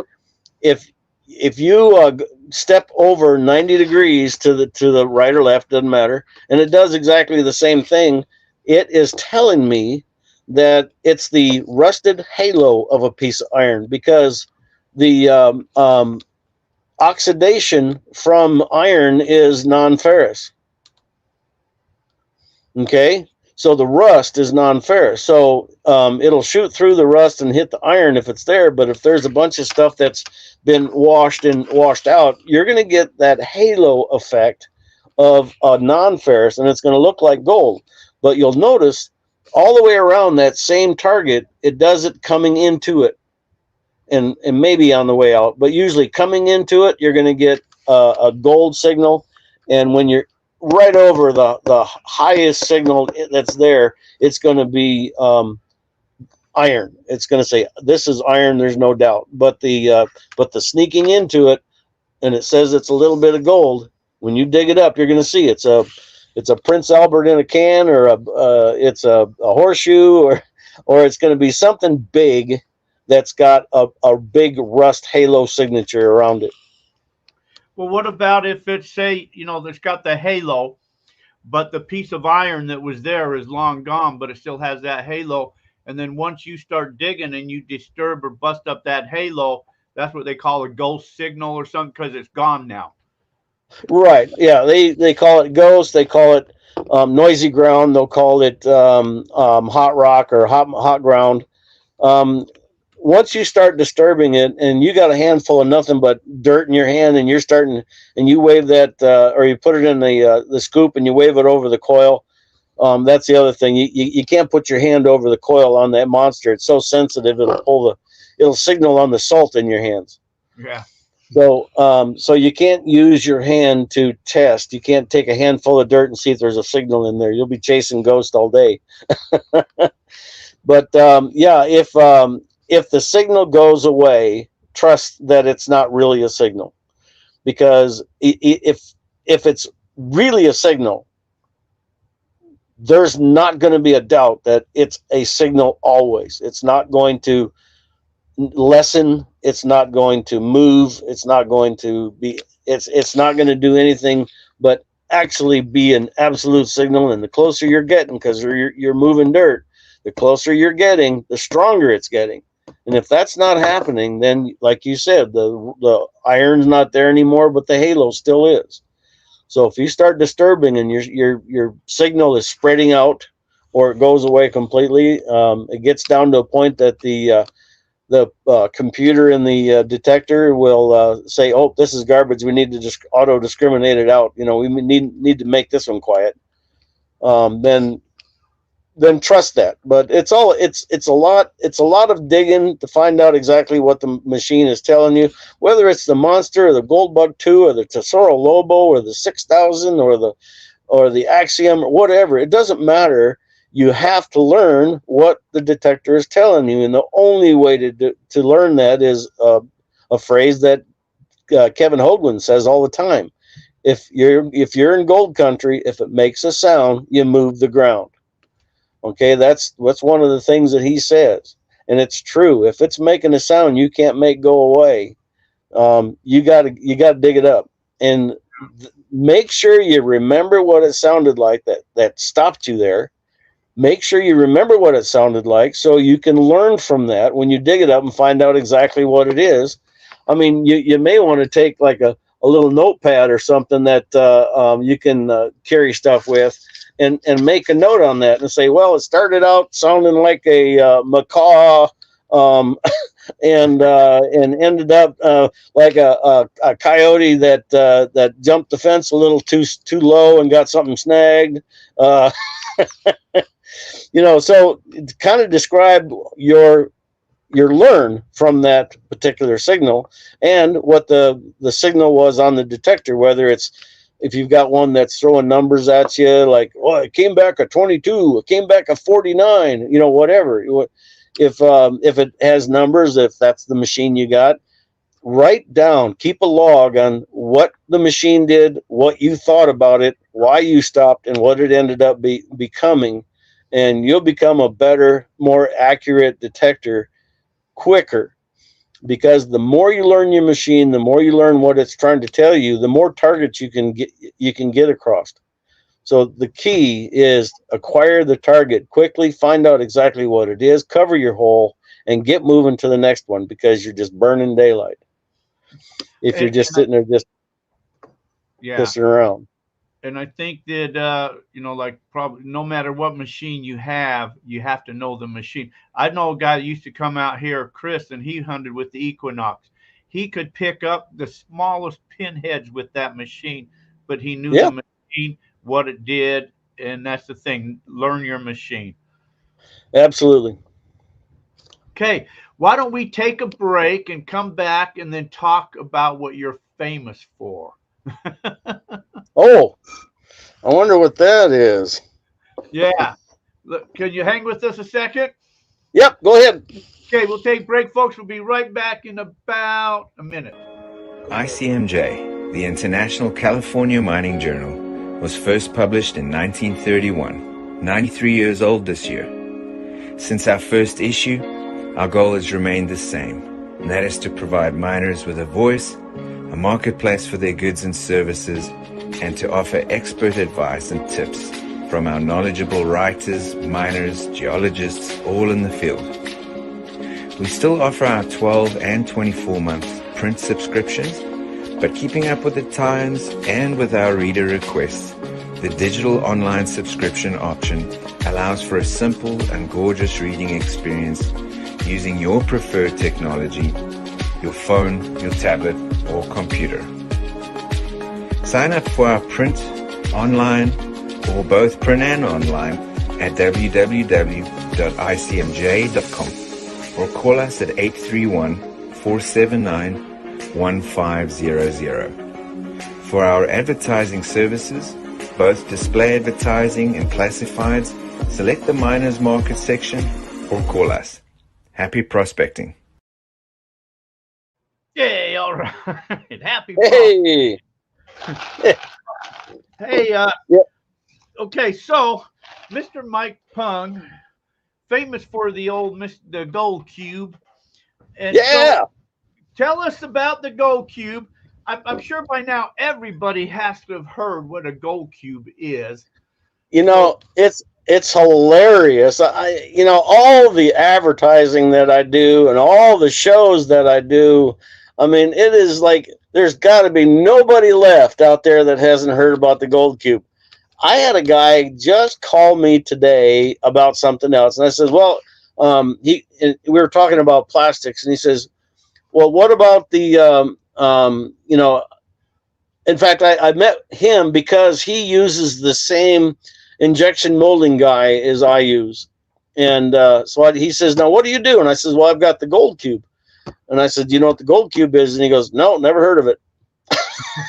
If you step over 90 degrees to the right or left, doesn't matter, and it does exactly the same thing, it is telling me that it's the rusted halo of a piece of iron, because the oxidation from iron is non-ferrous. Okay, so the rust is non-ferrous, so it'll shoot through the rust and hit the iron if it's there. But if there's a bunch of stuff that's been washed out, you're going to get that halo effect of non-ferrous, and it's going to look like gold. But you'll notice all the way around that same target, it does it coming into it, and maybe on the way out, but usually coming into it, you're going to get a gold signal. And when you're right over the highest signal that's there, it's going to be iron. It's going to say, this is iron, there's no doubt. But the sneaking into it, and it says it's a little bit of gold, when you dig it up, you're going to see it's a Prince Albert in a can, or it's a horseshoe, or it's going to be something big that's got a big rust halo signature around it. Well, what about if it's, say, there's got the halo, but the piece of iron that was there is long gone, but it still has that halo. And then once you start digging and you disturb or bust up that halo, that's what they call a ghost signal or something, because it's gone now. Right. Yeah. They call it ghost. They call it noisy ground. They'll call it hot rock or hot ground. Once you start disturbing it, and you got a handful of nothing but dirt in your hand, and you're starting, and you wave that, or you put it in the scoop and you wave it over the coil. That's the other thing. You can't put your hand over the coil on that monster. It's so sensitive. It'll signal on the salt in your hands. Yeah. So you can't use your hand to test. You can't take a handful of dirt and see if there's a signal in there. You'll be chasing ghosts all day. But yeah, if the signal goes away, trust that it's not really a signal, because if it's really a signal, there's not going to be a doubt that it's a signal always. It's not going to lessen, it's not going to move, it's not going to be, it's not going to do anything but actually be an absolute signal. And the closer you're getting, because you're moving dirt, the closer you're getting, the stronger it's getting. And if that's not happening, then like you said, the iron's not there anymore, but the halo still is. So if you start disturbing and your signal is spreading out, or it goes away completely, it gets down to a point that the computer in the detector will say, "Oh, this is garbage. We need to just auto discriminate it out. We need to make this one quiet." Then trust that. But it's a lot of digging to find out exactly what the machine is telling you, whether it's the monster or the Goldbug 2 or the Tesoro Lobo or the 6000 or the Axiom or whatever. It doesn't matter. You have to learn what the detector is telling you, and the only way to learn that is a phrase that Kevin Hoagland says all the time. If you're in gold country, if it makes a sound, you move the ground. Okay, that's one of the things that he says, and it's true. If it's making a sound you can't make go away, you got to dig it up. And make sure you remember what it sounded like that stopped you there. Make sure you remember what it sounded like so you can learn from that when you dig it up and find out exactly what it is. I mean, you may want to take like a little notepad or something that you can carry stuff with and make a note on that and say, well, it started out sounding like a macaw and ended up like a coyote that jumped the fence a little too low and got something snagged. So kind of describe your learn from that particular signal and what the signal was on the detector, whether it's, if you've got one that's throwing numbers at you, like, oh, it came back a 22, it came back a 49, whatever. If it has numbers, if that's the machine you got, write down, keep a log on what the machine did, what you thought about it, why you stopped, and what it ended up becoming. And you'll become a better, more accurate detector quicker, because the more you learn your machine, the more you learn what it's trying to tell you, the more targets you can get across. So the key is acquire the target quickly, find out exactly what it is, cover your hole, and get moving to the next one, because you're just burning daylight if you're just sitting there just pissing around. And I think that, like probably no matter what machine you have to know the machine. I know a guy that used to come out here, Chris, and he hunted with the Equinox. He could pick up the smallest pinheads with that machine, but he knew the machine, what it did, and that's the thing. Learn your machine. Absolutely. Okay, why don't we take a break and come back and then talk about what you're famous for? Oh, I wonder what that is. Yeah. Look, can you hang with us a second? Yep, go ahead. Okay, we'll take a break, folks. We'll be right back in about a minute. ICMJ, the International California Mining Journal, was first published in 1931, 93 years old this year. Since our first issue, our goal has remained the same, and that is to provide miners with a voice, a marketplace for their goods and services, and to offer expert advice and tips from our knowledgeable writers, miners, geologists, all in the field. We still offer our 12 and 24-month print subscriptions, but keeping up with the times and with our reader requests, the digital online subscription option allows for a simple and gorgeous reading experience using your preferred technology, your phone, your tablet, or computer. Sign up for our print, online, or both print and online at www.icmj.com or call us at 831-479-1500. For our advertising services, both display advertising and classifieds, select the Miners Market section or call us. Happy prospecting. Yay, all right. Happy Hey. Hey, okay, so Mr. Mike Pung, famous for the gold cube. And so tell us about the gold cube. I'm sure by now everybody has to have heard what a gold cube is. It's hilarious. All the advertising that I do and all the shows that I do, I mean, it is like there's got to be nobody left out there that hasn't heard about the gold cube. I had a guy just call me today about something else, and I said, well, we were talking about plastics, and he says, well, what about the, in fact, I met him because he uses the same injection molding guy as I use. And so he says, now, what do you do? And I says, well, I've got the gold cube. And I said, you know what the gold cube is? And he goes, no, never heard of it.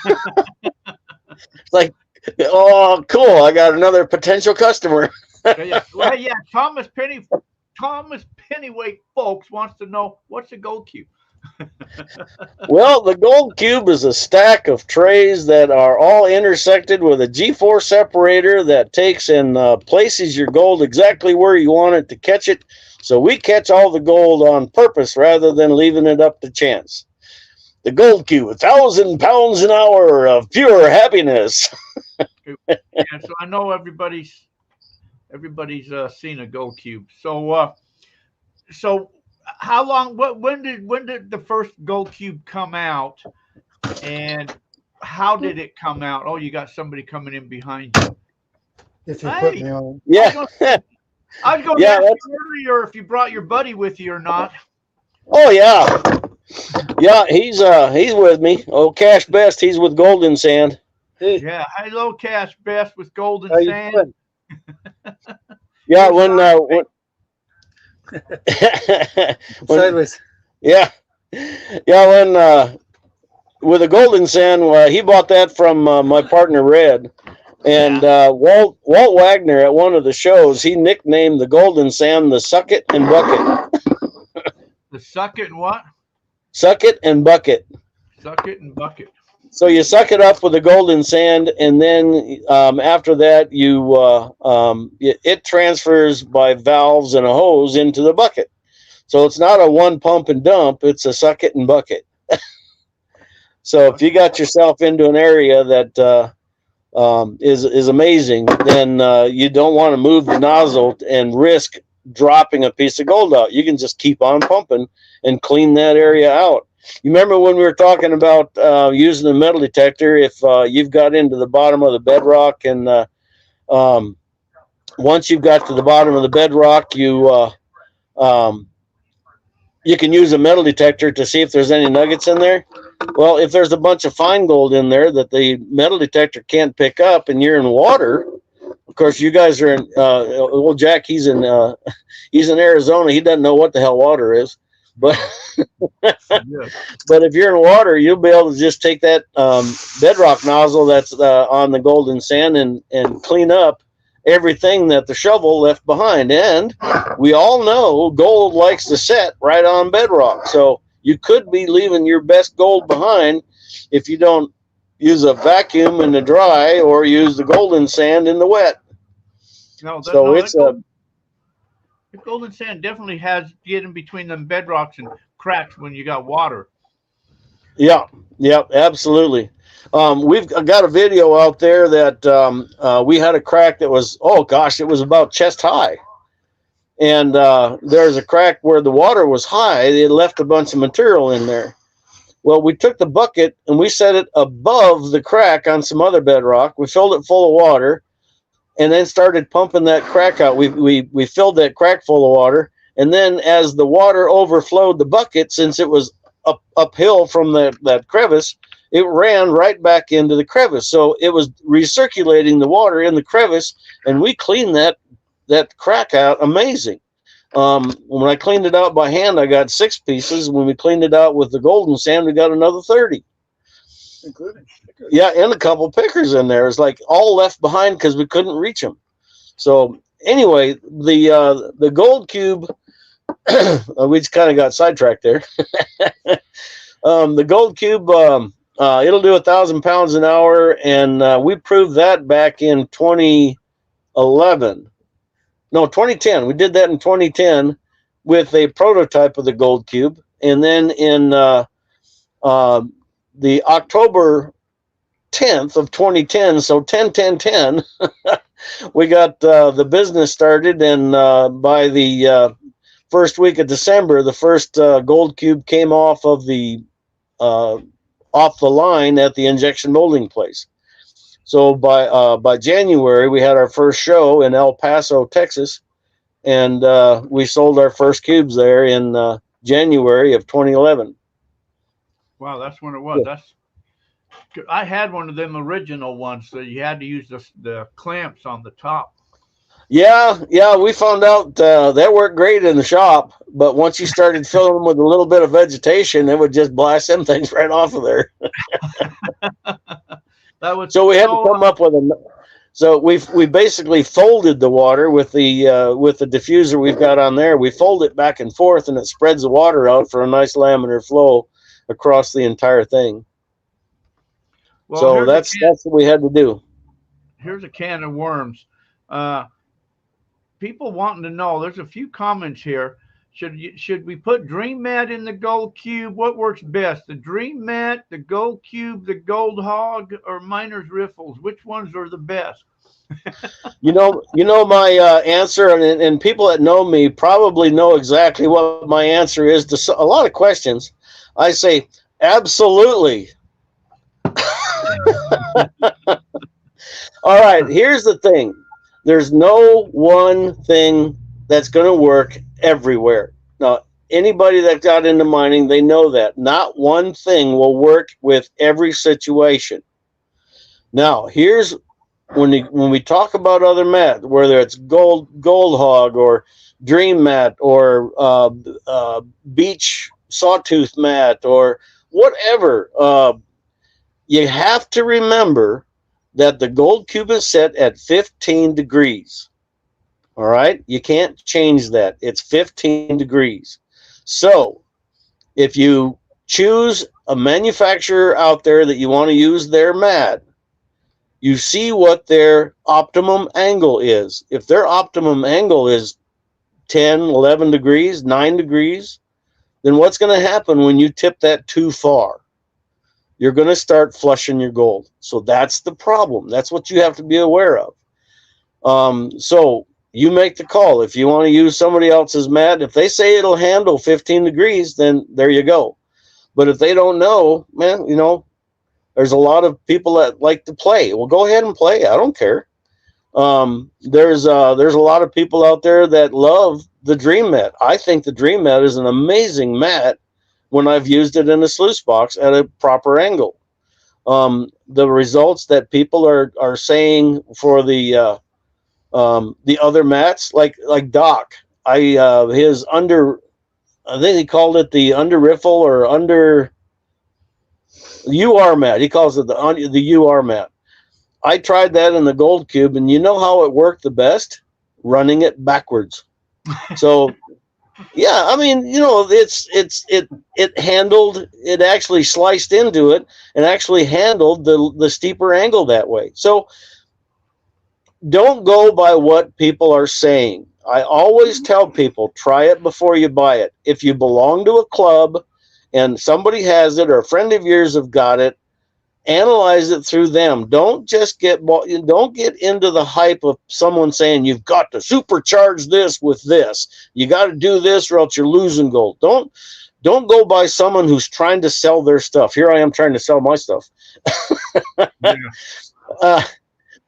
It's like, oh, cool. I got another potential customer. Well, yeah, Thomas Pennyweight folks wants to know, what's a gold cube? Well, the gold cube is a stack of trays that are all intersected with a G4 separator that takes and places your gold exactly where you want it to catch it. So we catch all the gold on purpose rather than leaving it up to chance. The Gold Cube, 1,000 pounds an hour of pure happiness. Yeah, so I know everybody's seen a gold cube. So how long? When did the first gold cube come out, and how did it come out? Oh, you got somebody coming in behind you. If you put Hey, me on. Yeah. I was going to Yeah, ask you earlier if you brought your buddy with you or not. Oh yeah. Yeah, he's with me. Oh, Cash Best, he's with Golden Sand. Hey, Yeah, hello, Cash Best with Golden how you Sand. doing? Yeah, You're when Sideways. yeah. Yeah, when with the Golden Sand, he bought that from my partner Red. And Walt Wagner at one of the shows, he nicknamed the Golden Sand the Suck It and Bucket. The suck it and what? Suck it and bucket. Suck it and bucket. So you suck it up with the Golden Sand, and then after that, it transfers by valves and a hose into the bucket. So it's not a one pump and dump; it's a suck it and bucket. So if you got yourself into an area that is amazing, then you don't want to move the nozzle and risk dropping a piece of gold out. You can just keep on pumping and clean that area out. You remember when we were talking about using the metal detector, if you've got into the bottom of the bedrock, and once you've got to the bottom of the bedrock, you can use a metal detector to see if there's any nuggets in there. Well, if there's a bunch of fine gold in there that the metal detector can't pick up and you're in water, of course, you guys are in, well, Jack, he's in Arizona. He doesn't know what the hell water is. But but if you're in water, you'll be able to just take that bedrock nozzle that's on the Golden Sand and clean up everything that the shovel left behind. And we all know gold likes to set right on bedrock. So you could be leaving your best gold behind if you don't use a vacuum in the dry or use the Golden Sand in the wet. The Golden Sand definitely has get in between them bedrocks and cracks when you got water. Yeah, absolutely. We've got a video out there that we had a crack that was, oh gosh, it was about chest high. And there's a crack where the water was high. It left a bunch of material in there. Well, we took the bucket and we set it above the crack on some other bedrock. We filled it full of water and then started pumping that crack out. We filled that crack full of water. And then as the water overflowed the bucket, since it was uphill from that crevice, it ran right back into the crevice. So it was recirculating the water in the crevice, and we cleaned that crack out amazing. When I cleaned it out by hand, I got 6 pieces. When we cleaned it out with the Golden Sand, we got another 30. Including pickers. Yeah, and a couple pickers in there. It's like all left behind because we couldn't reach them. So anyway, the gold cube, we just kind of got sidetracked there. The gold cube, it'll do 1,000 pounds an hour, and we proved that back in 2011. No, 2010. We did that in 2010 with a prototype of the gold cube, and then in the October 10th of 2010, so 10-10-10, we got the business started, and by the first week of December, the first gold cube came off the line at the injection molding place. So by January, we had our first show in El Paso, Texas, and we sold our first cubes there in January of 2011. Wow, that's when it was. I had one of them original ones, so you had to use the clamps on the top. Yeah, we found out that worked great in the shop, but once you started filling them with a little bit of vegetation, it would just blast them things right off of there. So we had to come up with So we basically folded the water with the diffuser we've got on there. We fold it back and forth, and it spreads the water out for a nice laminar flow across the entire thing. Well, so that's what we had to do. Here's a can of worms. People wanting to know. There's a few comments here. Should we put Dream Mat in the Gold Cube? What works best? The Dream Mat, the Gold Cube, the Gold Hog, or Miner's Riffles? Which ones are the best? My answer, and people that know me probably know exactly what my answer is to a lot of questions. I say absolutely. All right, here's the thing. There's no one thing that's going to work everywhere. Now, anybody that got into mining, they know that. Not one thing will work with every situation. Now, here's when we talk about other mat, whether it's gold hog or dream mat or beach sawtooth mat or whatever, you have to remember that the gold cube is set at 15 degrees. All right, you can't change that. It's 15 degrees. So if you choose a manufacturer out there that you want to use their mat, you see what their optimum angle is. If their optimum angle is 10, 11 degrees, 9 degrees, then what's going to happen when you tip that too far? You're going to start flushing your gold. So that's the problem. That's what you have to be aware of. So you make the call. If you want to use somebody else's mat, if they say it'll handle 15 degrees, then there you go. But if they don't know, man, there's a lot of people that like to play. Well, go ahead and play. I don't care. There's a lot of people out there that love the Dream Mat. I think the Dream Mat is an amazing mat when I've used it in a sluice box at a proper angle. The results that people are saying for the other mats, like Doc, his under, I think he called it the under riffle or under UR mat. He calls it the UR mat. I tried that in the gold cube, and you know how it worked the best? Running it backwards. So yeah, I mean, it handled, it actually sliced into it and actually handled the steeper angle that way. So don't go by what people are saying. I always tell people, try it before you buy it. If you belong to a club and somebody has it or a friend of yours have got it, analyze it through them. Don't get into the hype of someone saying you've got to supercharge this with this. You got to do this or else you're losing gold. Don't go by someone who's trying to sell their stuff. Here I am trying to sell my stuff.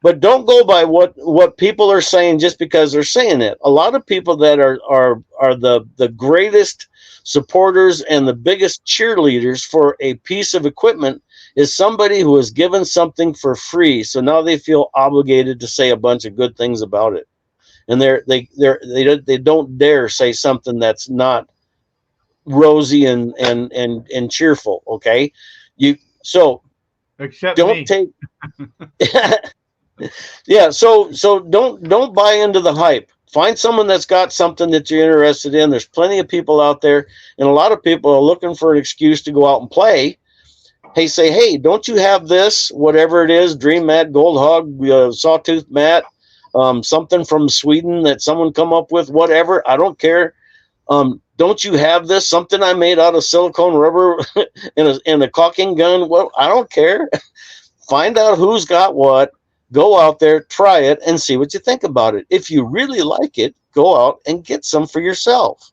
But don't go by what people are saying just because they're saying it. A lot of people that are the greatest supporters and the biggest cheerleaders for a piece of equipment is somebody who is given something for free. So now they feel obligated to say a bunch of good things about it. And they don't dare say something that's not rosy and cheerful. Okay. Except don't me. take yeah, so don't buy into the hype. Find someone that's got something that you're interested in. There's plenty of people out there, and a lot of people are looking for an excuse to go out and play. Hey, don't you have this, whatever it is, Dream Mat, Gold Hog, Sawtooth Mat, something from Sweden that someone come up with, whatever, I don't care. Don't you have this, something I made out of silicone rubber in a caulking gun? Well, I don't care. Find out who's got what. Go out there, try it, and see what you think about it. If you really like it, go out and get some for yourself.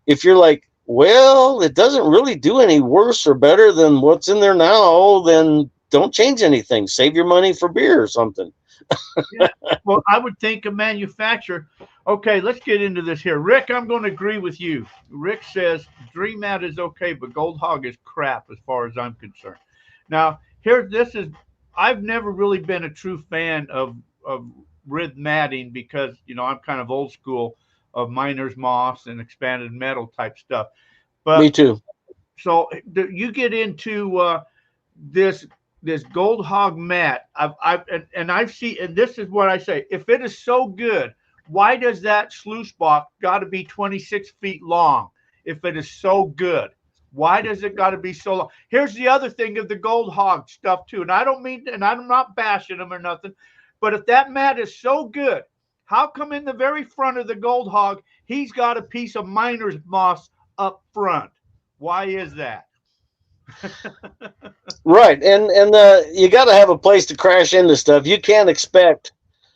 If you're like, well, it doesn't really do any worse or better than what's in there now, then don't change anything. Save your money for beer or something. Yeah. Well, I would think a manufacturer. Okay, let's get into this here. Rick, I'm going to agree with you. Rick says Dream Mat is okay, but Gold Hog is crap as far as I'm concerned. Now, I've never really been a true fan of rib matting because, I'm kind of old school of miner's moss and expanded metal type stuff. But me too. So you get into this Gold Hog mat. I've seen, and this is what I say. If it is so good, why does that sluice box got to be 26 feet long? If it is so good. Why does it got to be so long? Here's the other thing of the Gold Hog stuff too. And I'm not bashing them or nothing, but if that mat is so good, How come in the very front of the Gold Hog, he's got a piece of miner's moss up front? Why is that? Right, and you got to have a place to crash into stuff. You can't expect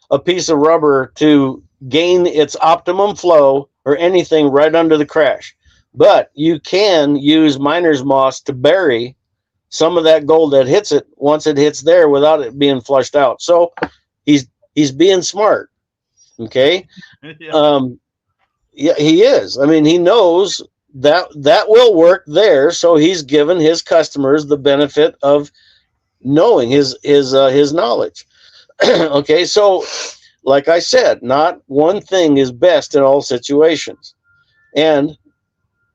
a piece of rubber to gain its optimum flow or anything right under the crash, but you can use miner's moss to bury some of that gold that hits it once it hits there without it being flushed out. So he's being smart. Okay. Yeah. Yeah, he is. I mean, he knows that will work there. So he's given his customers the benefit of knowing his knowledge. Okay. So like I said, not one thing is best in all situations. And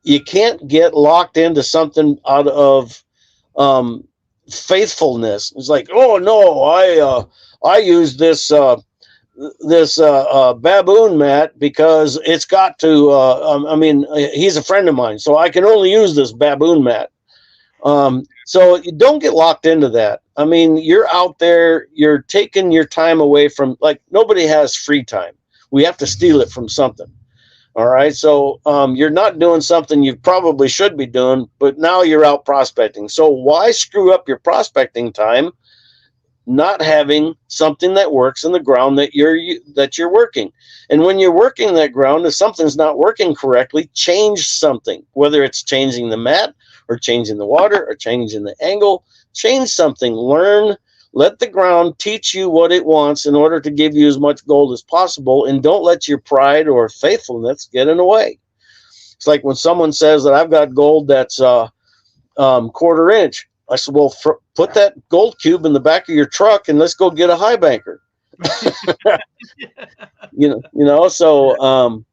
you can't get locked into something out of faithfulness. It's like, oh no, I use this baboon mat because it's got to. I mean, he's a friend of mine, so I can only use this baboon mat. So you don't get locked into that. I mean, you're out there, you're taking your time away from, like, nobody has free time. We have to steal it from something. All right. So you're not doing something you probably should be doing, but now you're out prospecting. So why screw up your prospecting time not having something that works in the ground that you're working? And when you're working that ground, if something's not working correctly, change something, whether it's changing the mat or changing the water or changing the angle. Change something. Learn. Let the ground teach you what it wants in order to give you as much gold as possible, and don't let your pride or faithfulness get in the way. It's like when someone says that I've got gold that's quarter inch. I said, well, put that gold cube in the back of your truck and let's go get a high banker. you know. So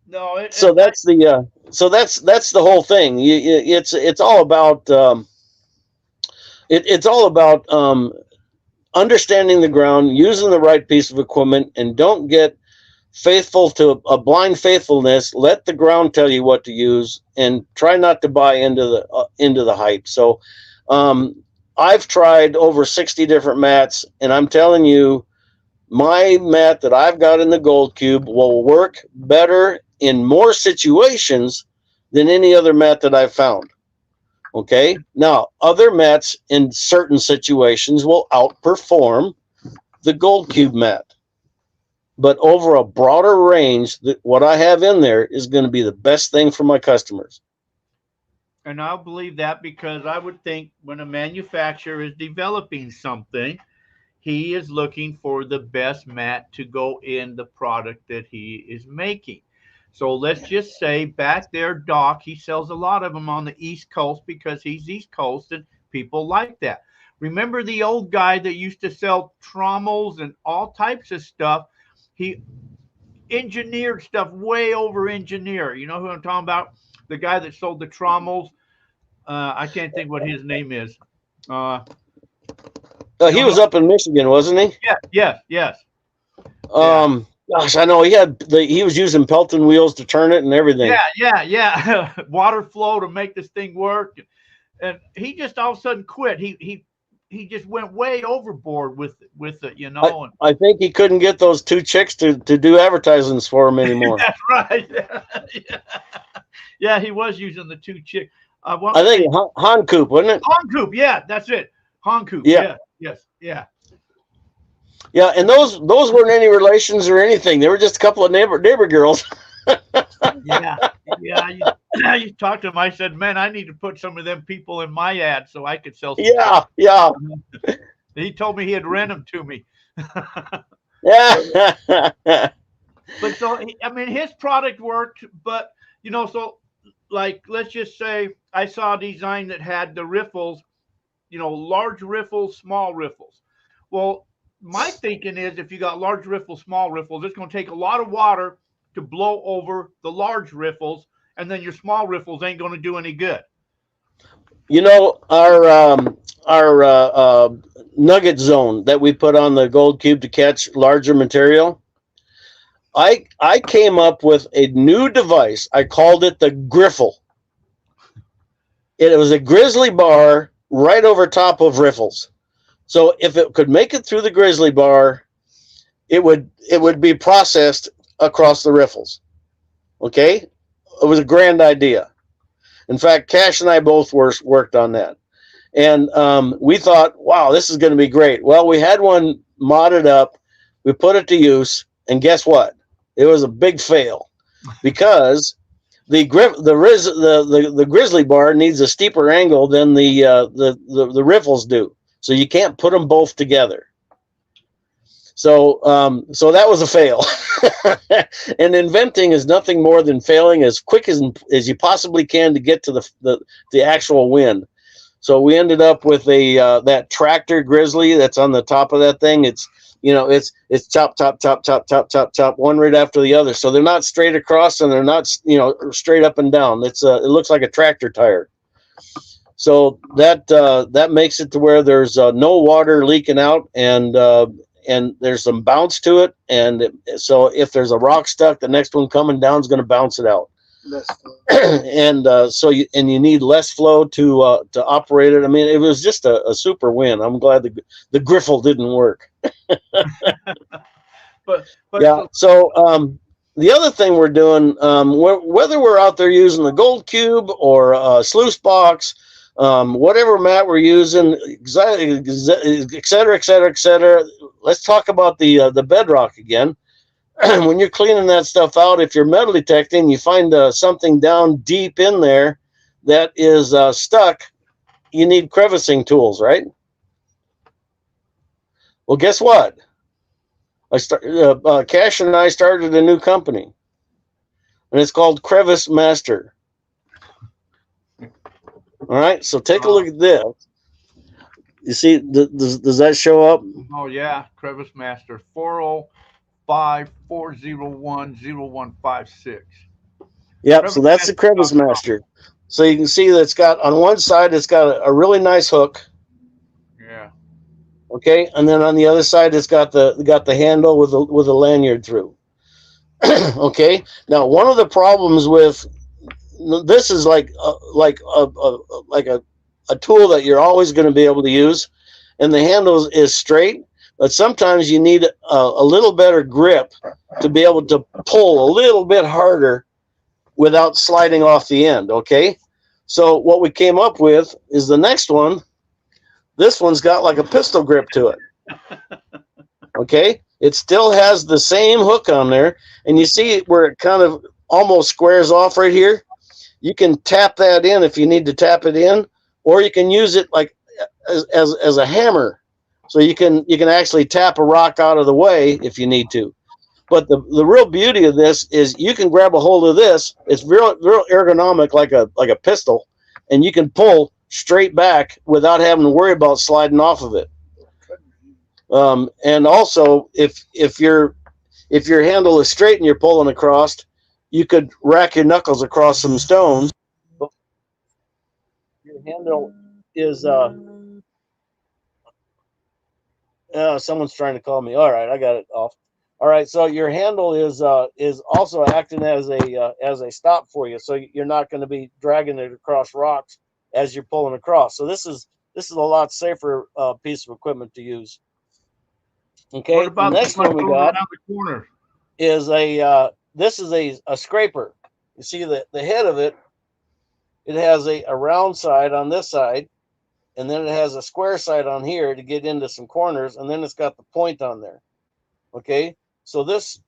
No. So that's the whole thing. It's all about. It's all about understanding the ground, using the right piece of equipment, and don't get faithful to a blind faithfulness. Let the ground tell you what to use, and try not to buy into the hype. So I've tried over 60 different mats, and I'm telling you, my mat that I've got in the Gold Cube will work better in more situations than any other mat that I've found. Okay. Now, other mats in certain situations will outperform the Gold Cube mat, but over a broader range, what I have in there is going to be the best thing for my customers. And I'll believe that, because I would think when a manufacturer is developing something, he is looking for the best mat to go in the product that he is making. So let's just say back there, Doc, he sells a lot of them on the East Coast because he's East Coast and people like that. Remember the old guy that used to sell trommels and all types of stuff? He engineered stuff way over engineer. You know who I'm talking about? The guy that sold the trommels. I can't think what his name is. He was up in Michigan, wasn't he? Yeah, yes. Gosh, I know he was using Pelton wheels to turn it and everything. Yeah. Water flow to make this thing work. And he just all of a sudden quit. He just went way overboard with it, you know. I think he couldn't get those two chicks to do advertisements for him anymore. That's right. Yeah, he was using the two chicks. I think Han Coop, wasn't it? Han Coop, yeah, that's it. Han Coop, yeah. Yes. Yeah, and those weren't any relations or anything. They were just a couple of neighbor girls. Yeah. You talked to him. I said, man, I need to put some of them people in my ad so I could sell some. Yeah. He told me he'd rent them to me. Yeah. But so, I mean, his product worked, but, you know, so like, let's just say I saw a design that had the riffles, you know, large riffles, small riffles. Well, my thinking is if you got large riffles, small riffles, it's going to take a lot of water to blow over the large riffles, and then your small riffles ain't going to do any good. You know, our nugget zone that we put on the Gold Cube to catch larger material, I came up with a new device. I called it the Griffle. It was a grizzly bar right over top of riffles. So if it could make it through the grizzly bar, it would be processed across the riffles. Okay, it was a grand idea. In fact, Cash and I both worked on that, and we thought, wow, this is going to be great. Well, we had one modded up, we put it to use, and guess what? It was a big fail because the grizzly bar needs a steeper angle than the riffles do, so you can't put them both together. So that was a fail. And inventing is nothing more than failing as quick as you possibly can to get to the actual win. So we ended up with that tractor grizzly that's on the top of that thing. It's chop, chop, chop, chop, chop, chop, chop, one right after the other. So they're not straight across and they're not straight up and down. It looks like a tractor tire. So that makes it to where there's no water leaking out, and there's some bounce to it. And so if there's a rock stuck, the next one coming down is going to bounce it out. And you need less flow to operate it. I mean, it was just a super win. I'm glad the griffle didn't work. but yeah. So the other thing we're doing, whether we're out there using the gold cube or a sluice box, whatever mat we're using, et cetera, et cetera, et cetera. Let's talk about the bedrock again. When you're cleaning that stuff out, if you're metal detecting, you find something down deep in there that is stuck, you need crevicing tools, right? Well, guess what? Cash and I started a new company, and it's called Crevice Master. All right, so take a look at this. You see, does that show up? Oh yeah, Crevice Master 405-401-0156. Yep, so that's the Crevice Master. So you can see that it's got, on one side, it's got a really nice hook. Yeah. Okay, and then on the other side, it's got the handle with a lanyard through. Okay, now one of the problems with this is like a tool that you're always going to be able to use, and the handle is straight, but sometimes you need a little better grip to be able to pull a little bit harder without sliding off the end. Okay, so what we came up with is the next one. This one's got like a pistol grip to it. Okay, it still has the same hook on there, and you see where it kind of almost squares off right here. You can tap that in if you need to tap it in, or you can use it like as a hammer, so you can actually tap a rock out of the way if you need to. But the real beauty of this is you can grab a hold of this. It's real ergonomic, like a pistol, and you can pull straight back without having to worry about sliding off of it. And also, if your handle is straight and you're pulling across, you could rack your knuckles across some stones. Your handle is someone's trying to call me. All right, I got it off. All right, so your handle is also acting as a stop for you, so you're not going to be dragging it across rocks as you're pulling across. So this is a lot safer piece of equipment to use. Okay, what about the next one we got around the corner? is this is a scraper. You see the head of it. It has a round side on this side, and then it has a square side on here to get into some corners, and then it's got the point on there. Okay, so this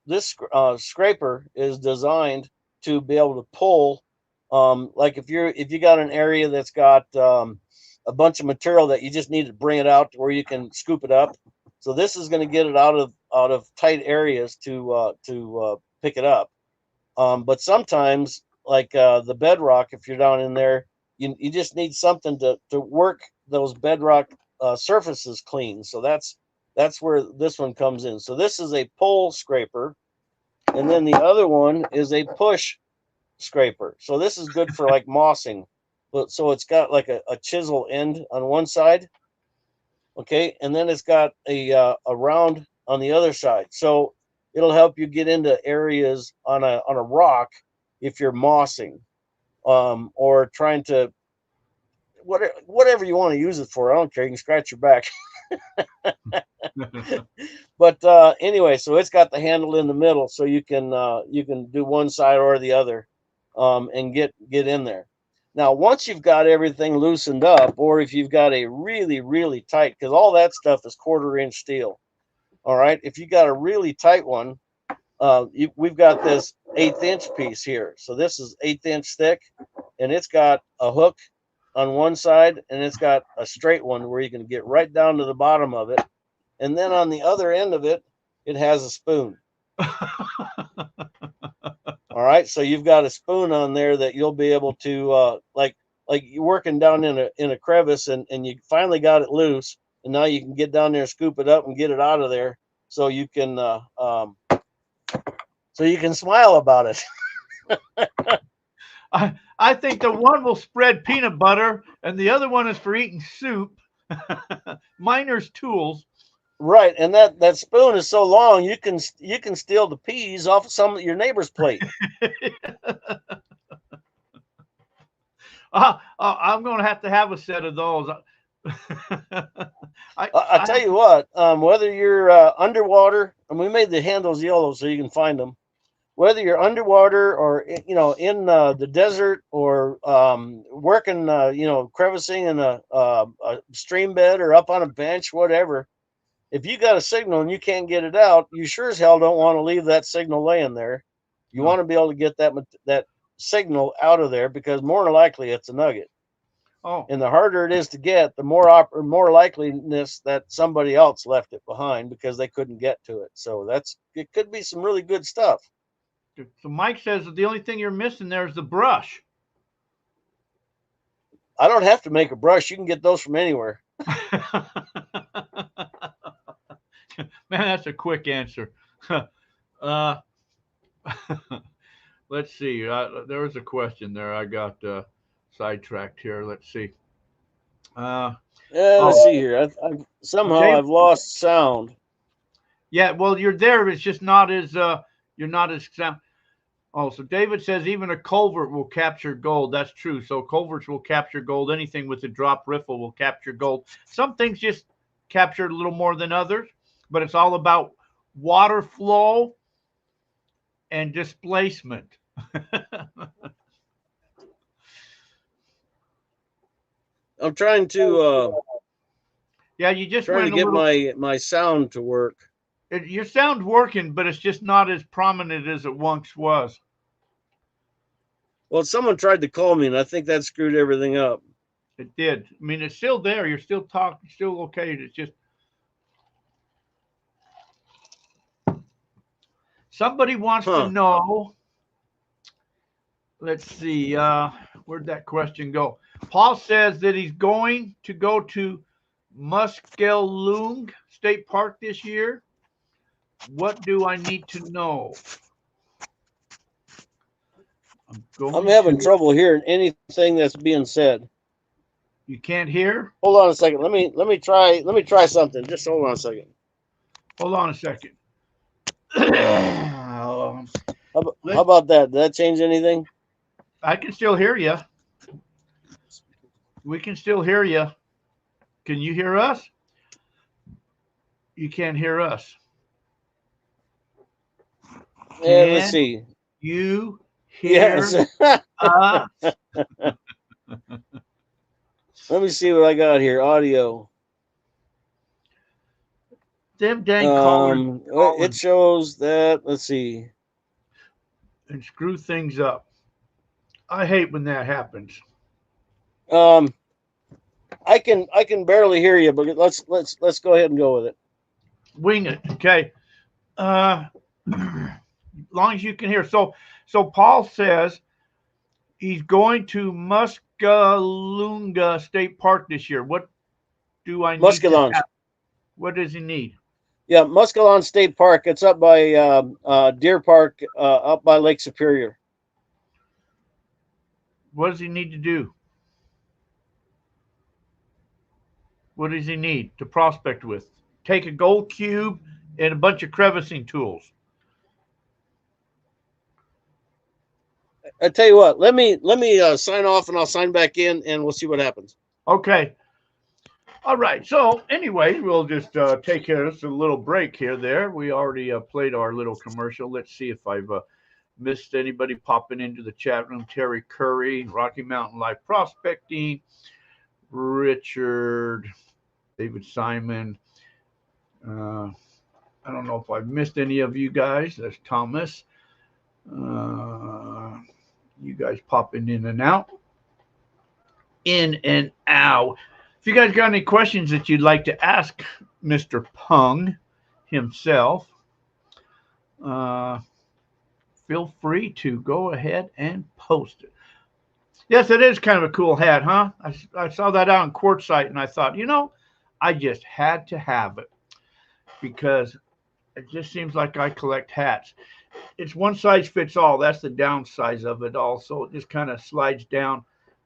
scraper is designed to be able to pull, like if you got an area that's got a bunch of material that you just need to bring it out where you can scoop it up. So this is going to get it out of tight areas to pick it up. But sometimes, like the bedrock, if you're down in there, you just need something to work those bedrock surfaces clean. So that's where this one comes in. So this is a pull scraper, and then the other one is a push scraper. So this is good for like mossing. But so it's got like a chisel end on one side. Okay, and then it's got a round on the other side. So it'll help you get into areas on a rock if you're mossing, or trying to whatever you want to use it for. I don't care. You can scratch your back. But anyway, so it's got the handle in the middle, so you can do one side or the other, and get in there. Now, once you've got everything loosened up, or if you've got a really, really tight, because all that stuff is 1/4 inch steel. All right. If you got a really tight one, we've got this 1/8 inch piece here. So this is 1/8 inch thick, and it's got a hook on one side, and it's got a straight one where you can get right down to the bottom of it. And then on the other end of it, it has a spoon. All right, so you've got a spoon on there that you'll be able to like you're working down in a crevice, and you finally got it loose, and now you can get down there, scoop it up, and get it out of there, so you can smile about it. I think the one will spread peanut butter, and the other one is for eating soup. Miner's tools. Right, and that spoon is so long you can steal the peas off of some of your neighbor's plate. I'm going to have a set of those. I tell you what, whether you're underwater, and we made the handles yellow so you can find them. Whether you're underwater or in the desert, or working crevicing in a stream bed, or up on a bench, whatever. If you got a signal and you can't get it out, you sure as hell don't want to leave that signal laying there. You want to be able to get that signal out of there, because more than likely it's a nugget. Oh, And the harder it is to get, the more likeliness that somebody else left it behind because they couldn't get to it. So it could be some really good stuff. so Mike says that the only thing you're missing there is the brush. I don't have to make a brush. You can get those from anywhere. Man, that's a quick answer. Let's see. There was a question there. I got sidetracked here. Let's see. Let's see here. I've lost sound. Yeah, well, you're there. It's just not as you're not as sound. Oh, so David says even a culvert will capture gold. That's true. So culverts will capture gold. Anything with a drop riffle will capture gold. Some things just capture a little more than others, but it's all about water flow and displacement. I'm trying to yeah, you just went get my sound to work. Your sound's working, but it's just not as prominent as it once was. Well, someone tried to call me, and I think that screwed everything up. It did. I mean, it's still there. You're still talking, still okay. It's just somebody wants to know. Let's see. Where'd that question go? Paul says that he's going to go to Muskellung State Park this year. What do I need to know? I'm having trouble hearing anything that's being said. You can't hear? Hold on a second. Let me try something. Just hold on a second. Hold on a second. How about that? Did that change anything? I can still hear you. We can still hear you. Can you hear us? You can't hear us. Yeah, let's see. You hear us? Let me see what I got here. Audio. Them dang callers. It shows that. Let's see. And screw things up. I hate when that happens. I can barely hear you, but let's go ahead and go with it. Wing it, okay. As long as you can hear. So Paul says he's going to Muskellunga State Park this year. What do I need? Muskellon. What does he need? Yeah, Muskellon State Park. It's up by Deer Park, up by Lake Superior. What does he need to do? What does he need to prospect with? Take a gold cube and a bunch of crevicing tools. I tell you what, let me sign off, and I'll sign back in, and we'll see what happens. Okay. All right. So, anyway, we'll just take care of a little break here. There, we already played our little commercial. Let's see if I've missed anybody popping into the chat room. Terry Curry, Rocky Mountain Life Prospecting, Richard, David Simon. I don't know if I've missed any of you guys. That's Thomas. You guys popping in and out. In and out. If you guys got any questions that you'd like to ask Mr. Pung himself, feel free to go ahead and post it. Yes, it is kind of a cool hat, huh? I saw that out in Quartzsite, and I thought, I just had to have it because it just seems like I collect hats. It's one size fits all. That's the downside of it all. So it just kind of slides down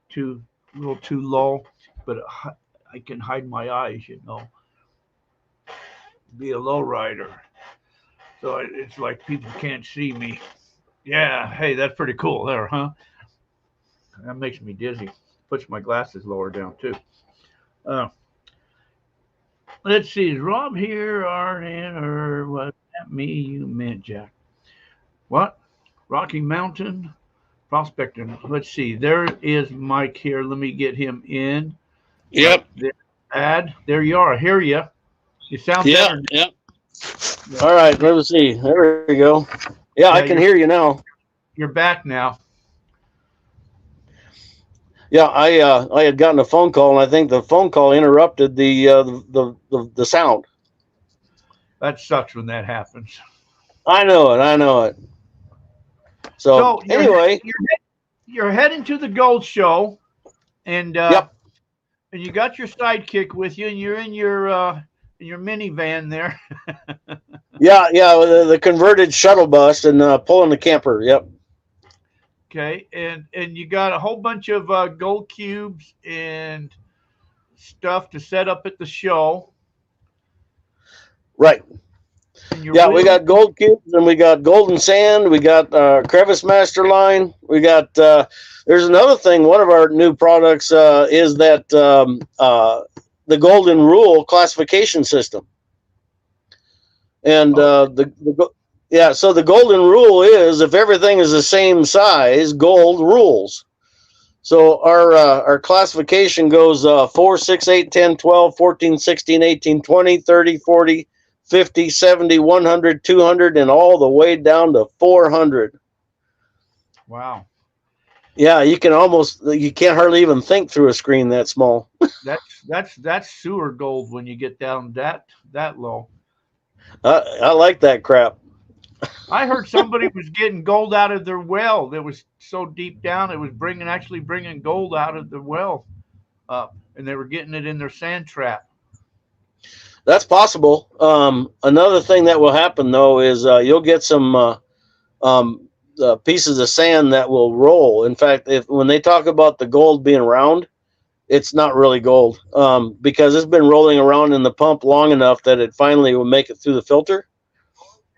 to a little too low, but I can hide my eyes, Be a low rider. So it's like people can't see me. Yeah, hey, that's pretty cool there, huh? That makes me dizzy. Puts my glasses lower down, too. Let's see. Is Rob here, Arden, or was that me you meant, Jack? What? Rocky Mountain Prospecting. Let's see. There is Mike here. Let me get him in. Yep. There you are. I hear you. You sound better. Yep. All right. Let's see. There we go. Yeah, I can hear you now. You're back now. Yeah, I had gotten a phone call, and I think the phone call interrupted the sound. That sucks when that happens. I know it. So anyway, you're heading to the gold show, and yep. And you got your sidekick with you, and you're in your minivan there. yeah, the converted shuttle bus and pulling the camper. Yep. Okay, and you got a whole bunch of gold cubes and stuff to set up at the show. Right. Yeah, we got gold cubes and we got golden sand. We got Crevice Master line. We got there's another thing. One of our new products is that the Golden Rule classification system. And so the Golden Rule is if everything is the same size, gold rules. So our classification goes 4, 6, 8, 10, 12, 14, 16, 18, 20, 30, 40, 50, 70, 100, 200, and all the way down to 400. Wow. Yeah, you can't hardly even think through a screen that small. That's sewer gold when you get down that low. I like that crap. I heard somebody was getting gold out of their well that was so deep down it was actually bringing gold out of the well up, and they were getting it in their sand trap. That's possible. Another thing that will happen though is you'll get some pieces of sand that will roll. In fact, when they talk about the gold being round, it's not really gold because it's been rolling around in the pump long enough that it finally will make it through the filter,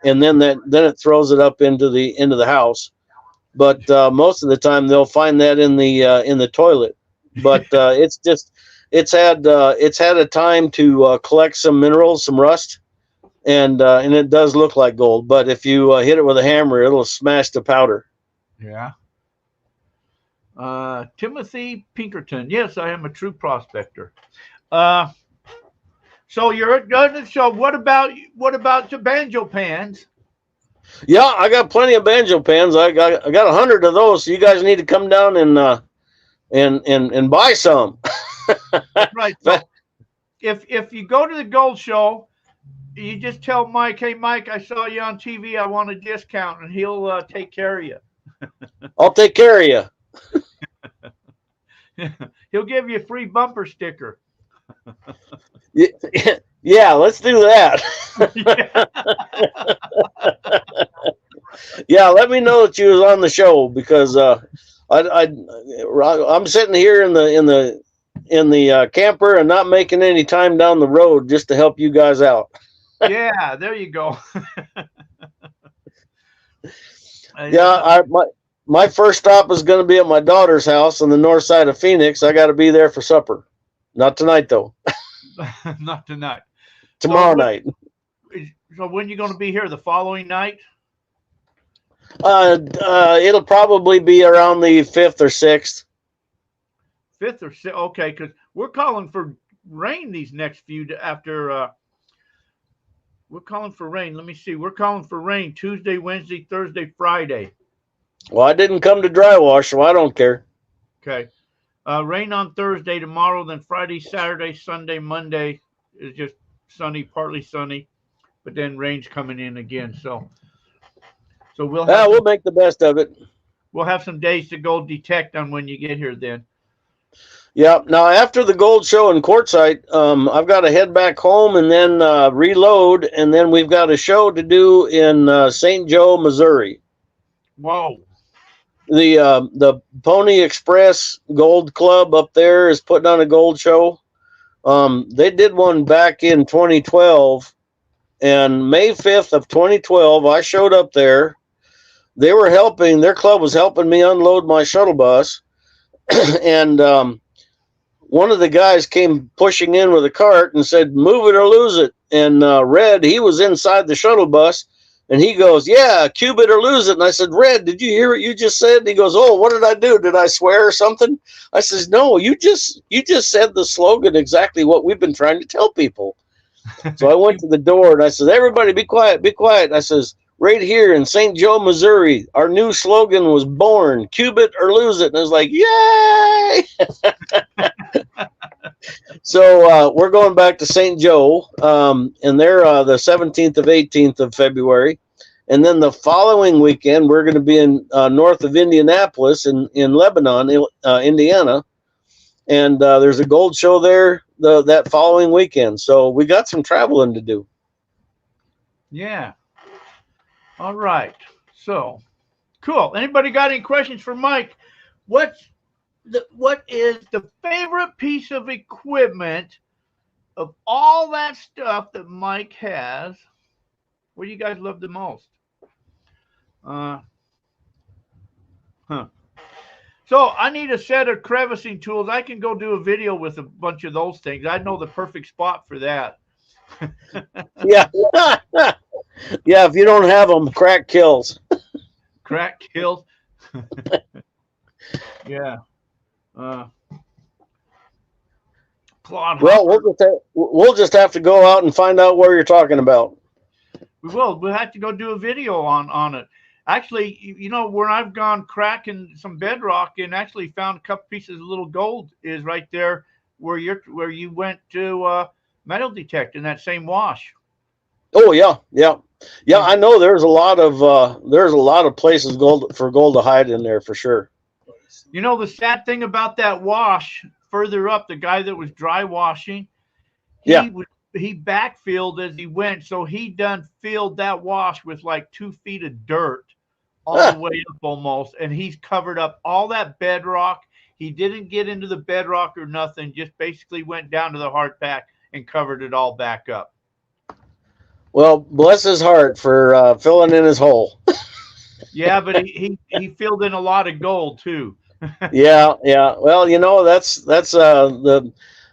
and then it throws it up into the house. But most of the time they'll find that in the toilet. But it's had a time to collect some minerals, some rust, and it does look like gold. But if you hit it with a hammer, it'll smash to powder. Yeah. Timothy Pinkerton. Yes, I am a true prospector. So you're good. So what about the banjo pans? Yeah, I got plenty of banjo pans. I got 100 of those. So you guys need to come down and buy some. That's right. So if you go to the gold show, you just tell Mike, hey Mike, I saw you on TV. I want a discount, and he'll take care of you. I'll take care of you. He'll give you a free bumper sticker. Yeah, let's do that. Yeah, let me know that you was on the show because I'm sitting here in the camper and not making any time down the road just to help you guys out. Yeah, there you go. Yeah, my first stop is going to be at my daughter's house on the north side of Phoenix. I got to be there for supper. Not tonight, though. Not tonight. Tomorrow night. So when you going to be here? The following night? It'll probably be around the 5th or 6th. 5th or 6th? Okay, because we're calling for rain these next few after. We're calling for rain. Let me see. We're calling for rain Tuesday, Wednesday, Thursday, Friday. Well, I didn't come to dry wash, so I don't care. Okay. Rain on Thursday, tomorrow, then Friday, Saturday, Sunday, Monday is just sunny, partly sunny, but then rain's coming in again. So we'll make the best of it. We'll have some days to go detect on when you get here then. Yeah. Now, after the gold show in Quartzsite, I've got to head back home and then reload, and then we've got a show to do in St. Joe, Missouri. Whoa. The Pony Express Gold Club up there is putting on a gold show. They did one back in 2012, and May 5th of 2012, I showed up there. They were helping, their club was helping me unload my shuttle bus, and one of the guys came pushing in with a cart and said, "Move it or lose it." And Red, he was inside the shuttle bus, and he goes, "Yeah, cube it or lose it." And I said, "Red, did you hear what you just said?" And he goes, "Oh, what did I do? Did I swear or something?" I says, "No, you just said the slogan exactly what we've been trying to tell people." So I went to the door and I said, "Everybody be quiet, be quiet." I says, "Right here in St. Joe, Missouri, our new slogan was born, cube it or lose it." And I was like, "Yay!" So we're going back to St. Joe, and they're the 17th of 18th of February. And then the following weekend, we're going to be in north of Indianapolis in Lebanon, Indiana. And there's a gold show there that following weekend. So we got some traveling to do. Yeah. All right. So cool. Anybody got any questions for Mike? What is the favorite piece of equipment of all that stuff that Mike has? What do you guys love the most? So I need a set of crevicing tools. I can go do a video with a bunch of those things. I know the perfect spot for that. Yeah. Yeah, if you don't have them, crack kills. Crack kills. Yeah. Claude Well, Hopper. we'll just have to go out and find out where you're talking about. We will. We'll have to go do a video on it. Actually, you know, where I've gone cracking some bedrock and actually found a couple pieces of little gold is right there where you went to metal detect in that same wash. Oh yeah. I know there's a lot of places gold to hide in there for sure. You know, the sad thing about that wash further up, the guy that was dry washing, he backfilled as he went, so he done filled that wash with like 2 feet of dirt all the way up almost, and he's covered up all that bedrock. He didn't get into the bedrock or nothing, just basically went down to the hard pack and covered it all back up. Well, bless his heart for filling in his hole. Yeah, but he filled in a lot of gold too. Yeah. Well, you know, that's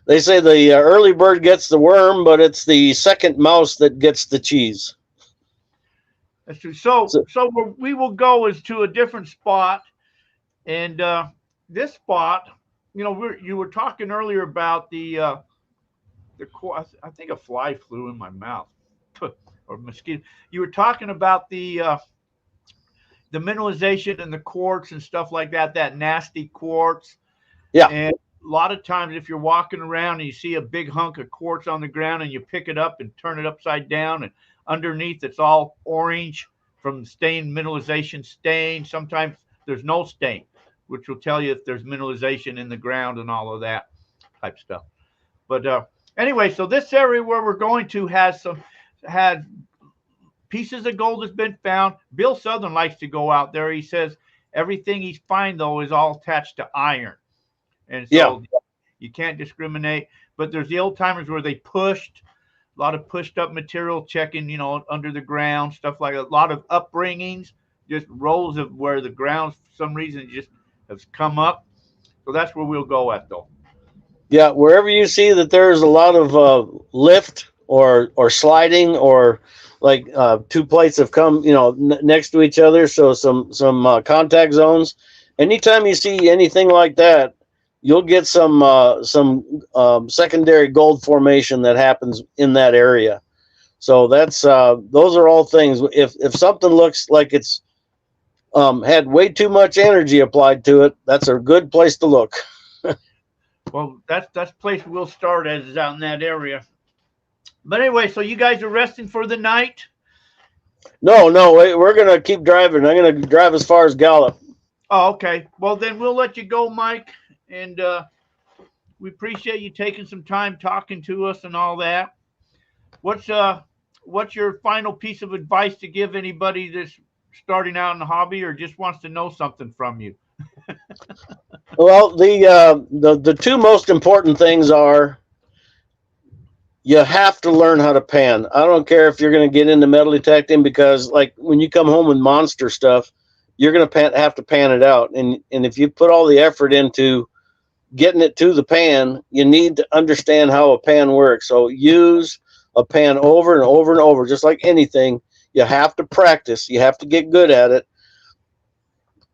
they say the early bird gets the worm, but it's the second mouse that gets the cheese. That's true. So we will go is to a different spot, and this spot, you know, you were talking earlier about the I think a fly flew in my mouth or mosquito. You were talking about the mineralization and the quartz and stuff like that. That nasty quartz. Yeah. And a lot of times, if you're walking around and you see a big hunk of quartz on the ground and you pick it up and turn it upside down, and underneath it's all orange from mineralization stain. Sometimes there's no stain, which will tell you if there's mineralization in the ground and all of that type stuff. But anyway, so this area where we're going to had pieces of gold has been found. Bill Southern likes to go out there. He says everything he's find though is all attached to iron. And so you can't discriminate. But there's the old timers where they pushed a lot of pushed up material, checking, you know, under the ground, stuff like that. A lot of upbringings, just rolls of where the ground for some reason just has come up. So that's where we'll go at though. Yeah, wherever you see that there's a lot of lift or sliding or like two plates have come, next to each other, so some contact zones. Anytime you see anything like that, you'll get some secondary gold formation that happens in that area. So that's those are all things. If something looks like it's had way too much energy applied to it, that's a good place to look. Well, that's place we'll start as is out in that area. But anyway, so you guys are resting for the night? No, we're gonna keep driving. I'm gonna drive as far as Gallup. Oh, okay. Well, then we'll let you go, Mike, and we appreciate you taking some time talking to us and all that. What's your final piece of advice to give anybody that's starting out in the hobby or just wants to know something from you? Well, the two most important things are you have to learn how to pan. I don't care if you're going to get into metal detecting, because like when you come home with monster stuff, you're going to have to pan it out. And if you put all the effort into getting it to the pan, you need to understand how a pan works. So use a pan over and over and over, just like anything. You have to practice. You have to get good at it.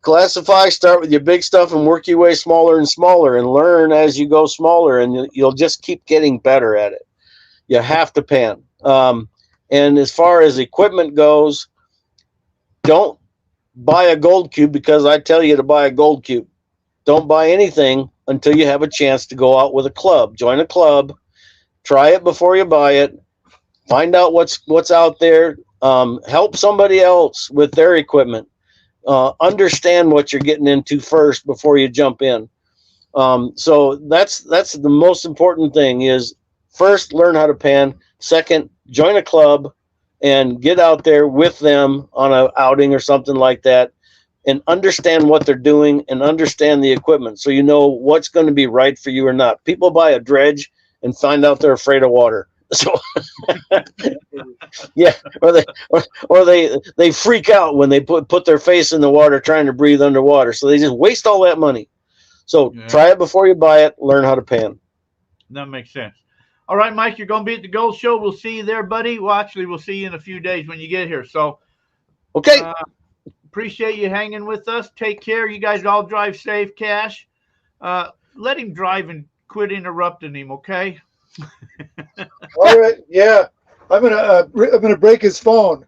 Classify, start with your big stuff and work your way smaller and smaller, and learn as you go smaller, and you'll just keep getting better at it. You have to pan. And as far as equipment goes, don't buy a gold cube because I tell you to buy a gold cube. Don't buy anything until you have a chance to go out with a club. Join a club, try it before you buy it, find out what's out there, help somebody else with their equipment. Understand what you're getting into first before you jump in. So that's the most important thing is, first, learn how to pan. Second, join a club and get out there with them on an outing or something like that, and understand what they're doing and understand the equipment so you know what's going to be right for you or not. People buy a dredge and find out they're afraid of water. So yeah, or they freak out when they put their face in the water trying to breathe underwater. So they just waste all that money. So try it before you buy it. Learn how to pan. That makes sense. All right, Mike, you're going to be at the Gold Show. We'll see you there, buddy. Well, actually, we'll see you in a few days when you get here. So, okay. Appreciate you hanging with us. Take care. You guys all drive safe, Cash. Let him drive and quit interrupting him, okay? All right. Yeah. I'm gonna break his phone.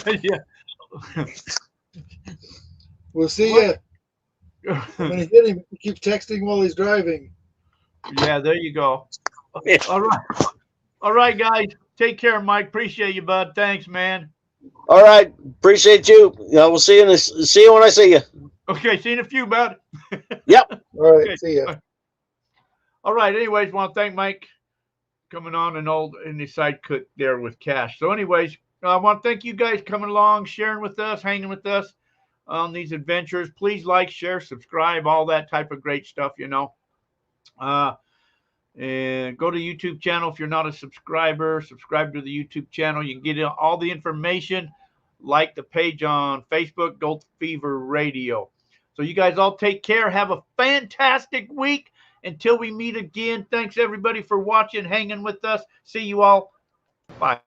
Yeah. We'll see you. I'm gonna hit him. He keeps texting while he's driving. Yeah, there you go. All right, guys. Take care, Mike. Appreciate you, bud. Thanks, man. All right. Appreciate you. We'll see you when I see you. Okay, see you in a few, bud. Yep. All right. Okay. See ya. All right. Anyways, want to thank Mike coming on in the side cut there with Cash. So, anyways, I want to thank you guys coming along, sharing with us, hanging with us on these adventures. Please like, share, subscribe, all that type of great stuff, And go to the YouTube channel if you're not a subscriber. Subscribe to the YouTube channel. You can get all the information. Like the page on Facebook, Gold Fever Radio. So you guys all take care. Have a fantastic week. Until we meet again, thanks everybody for watching, hanging with us. See you all. Bye.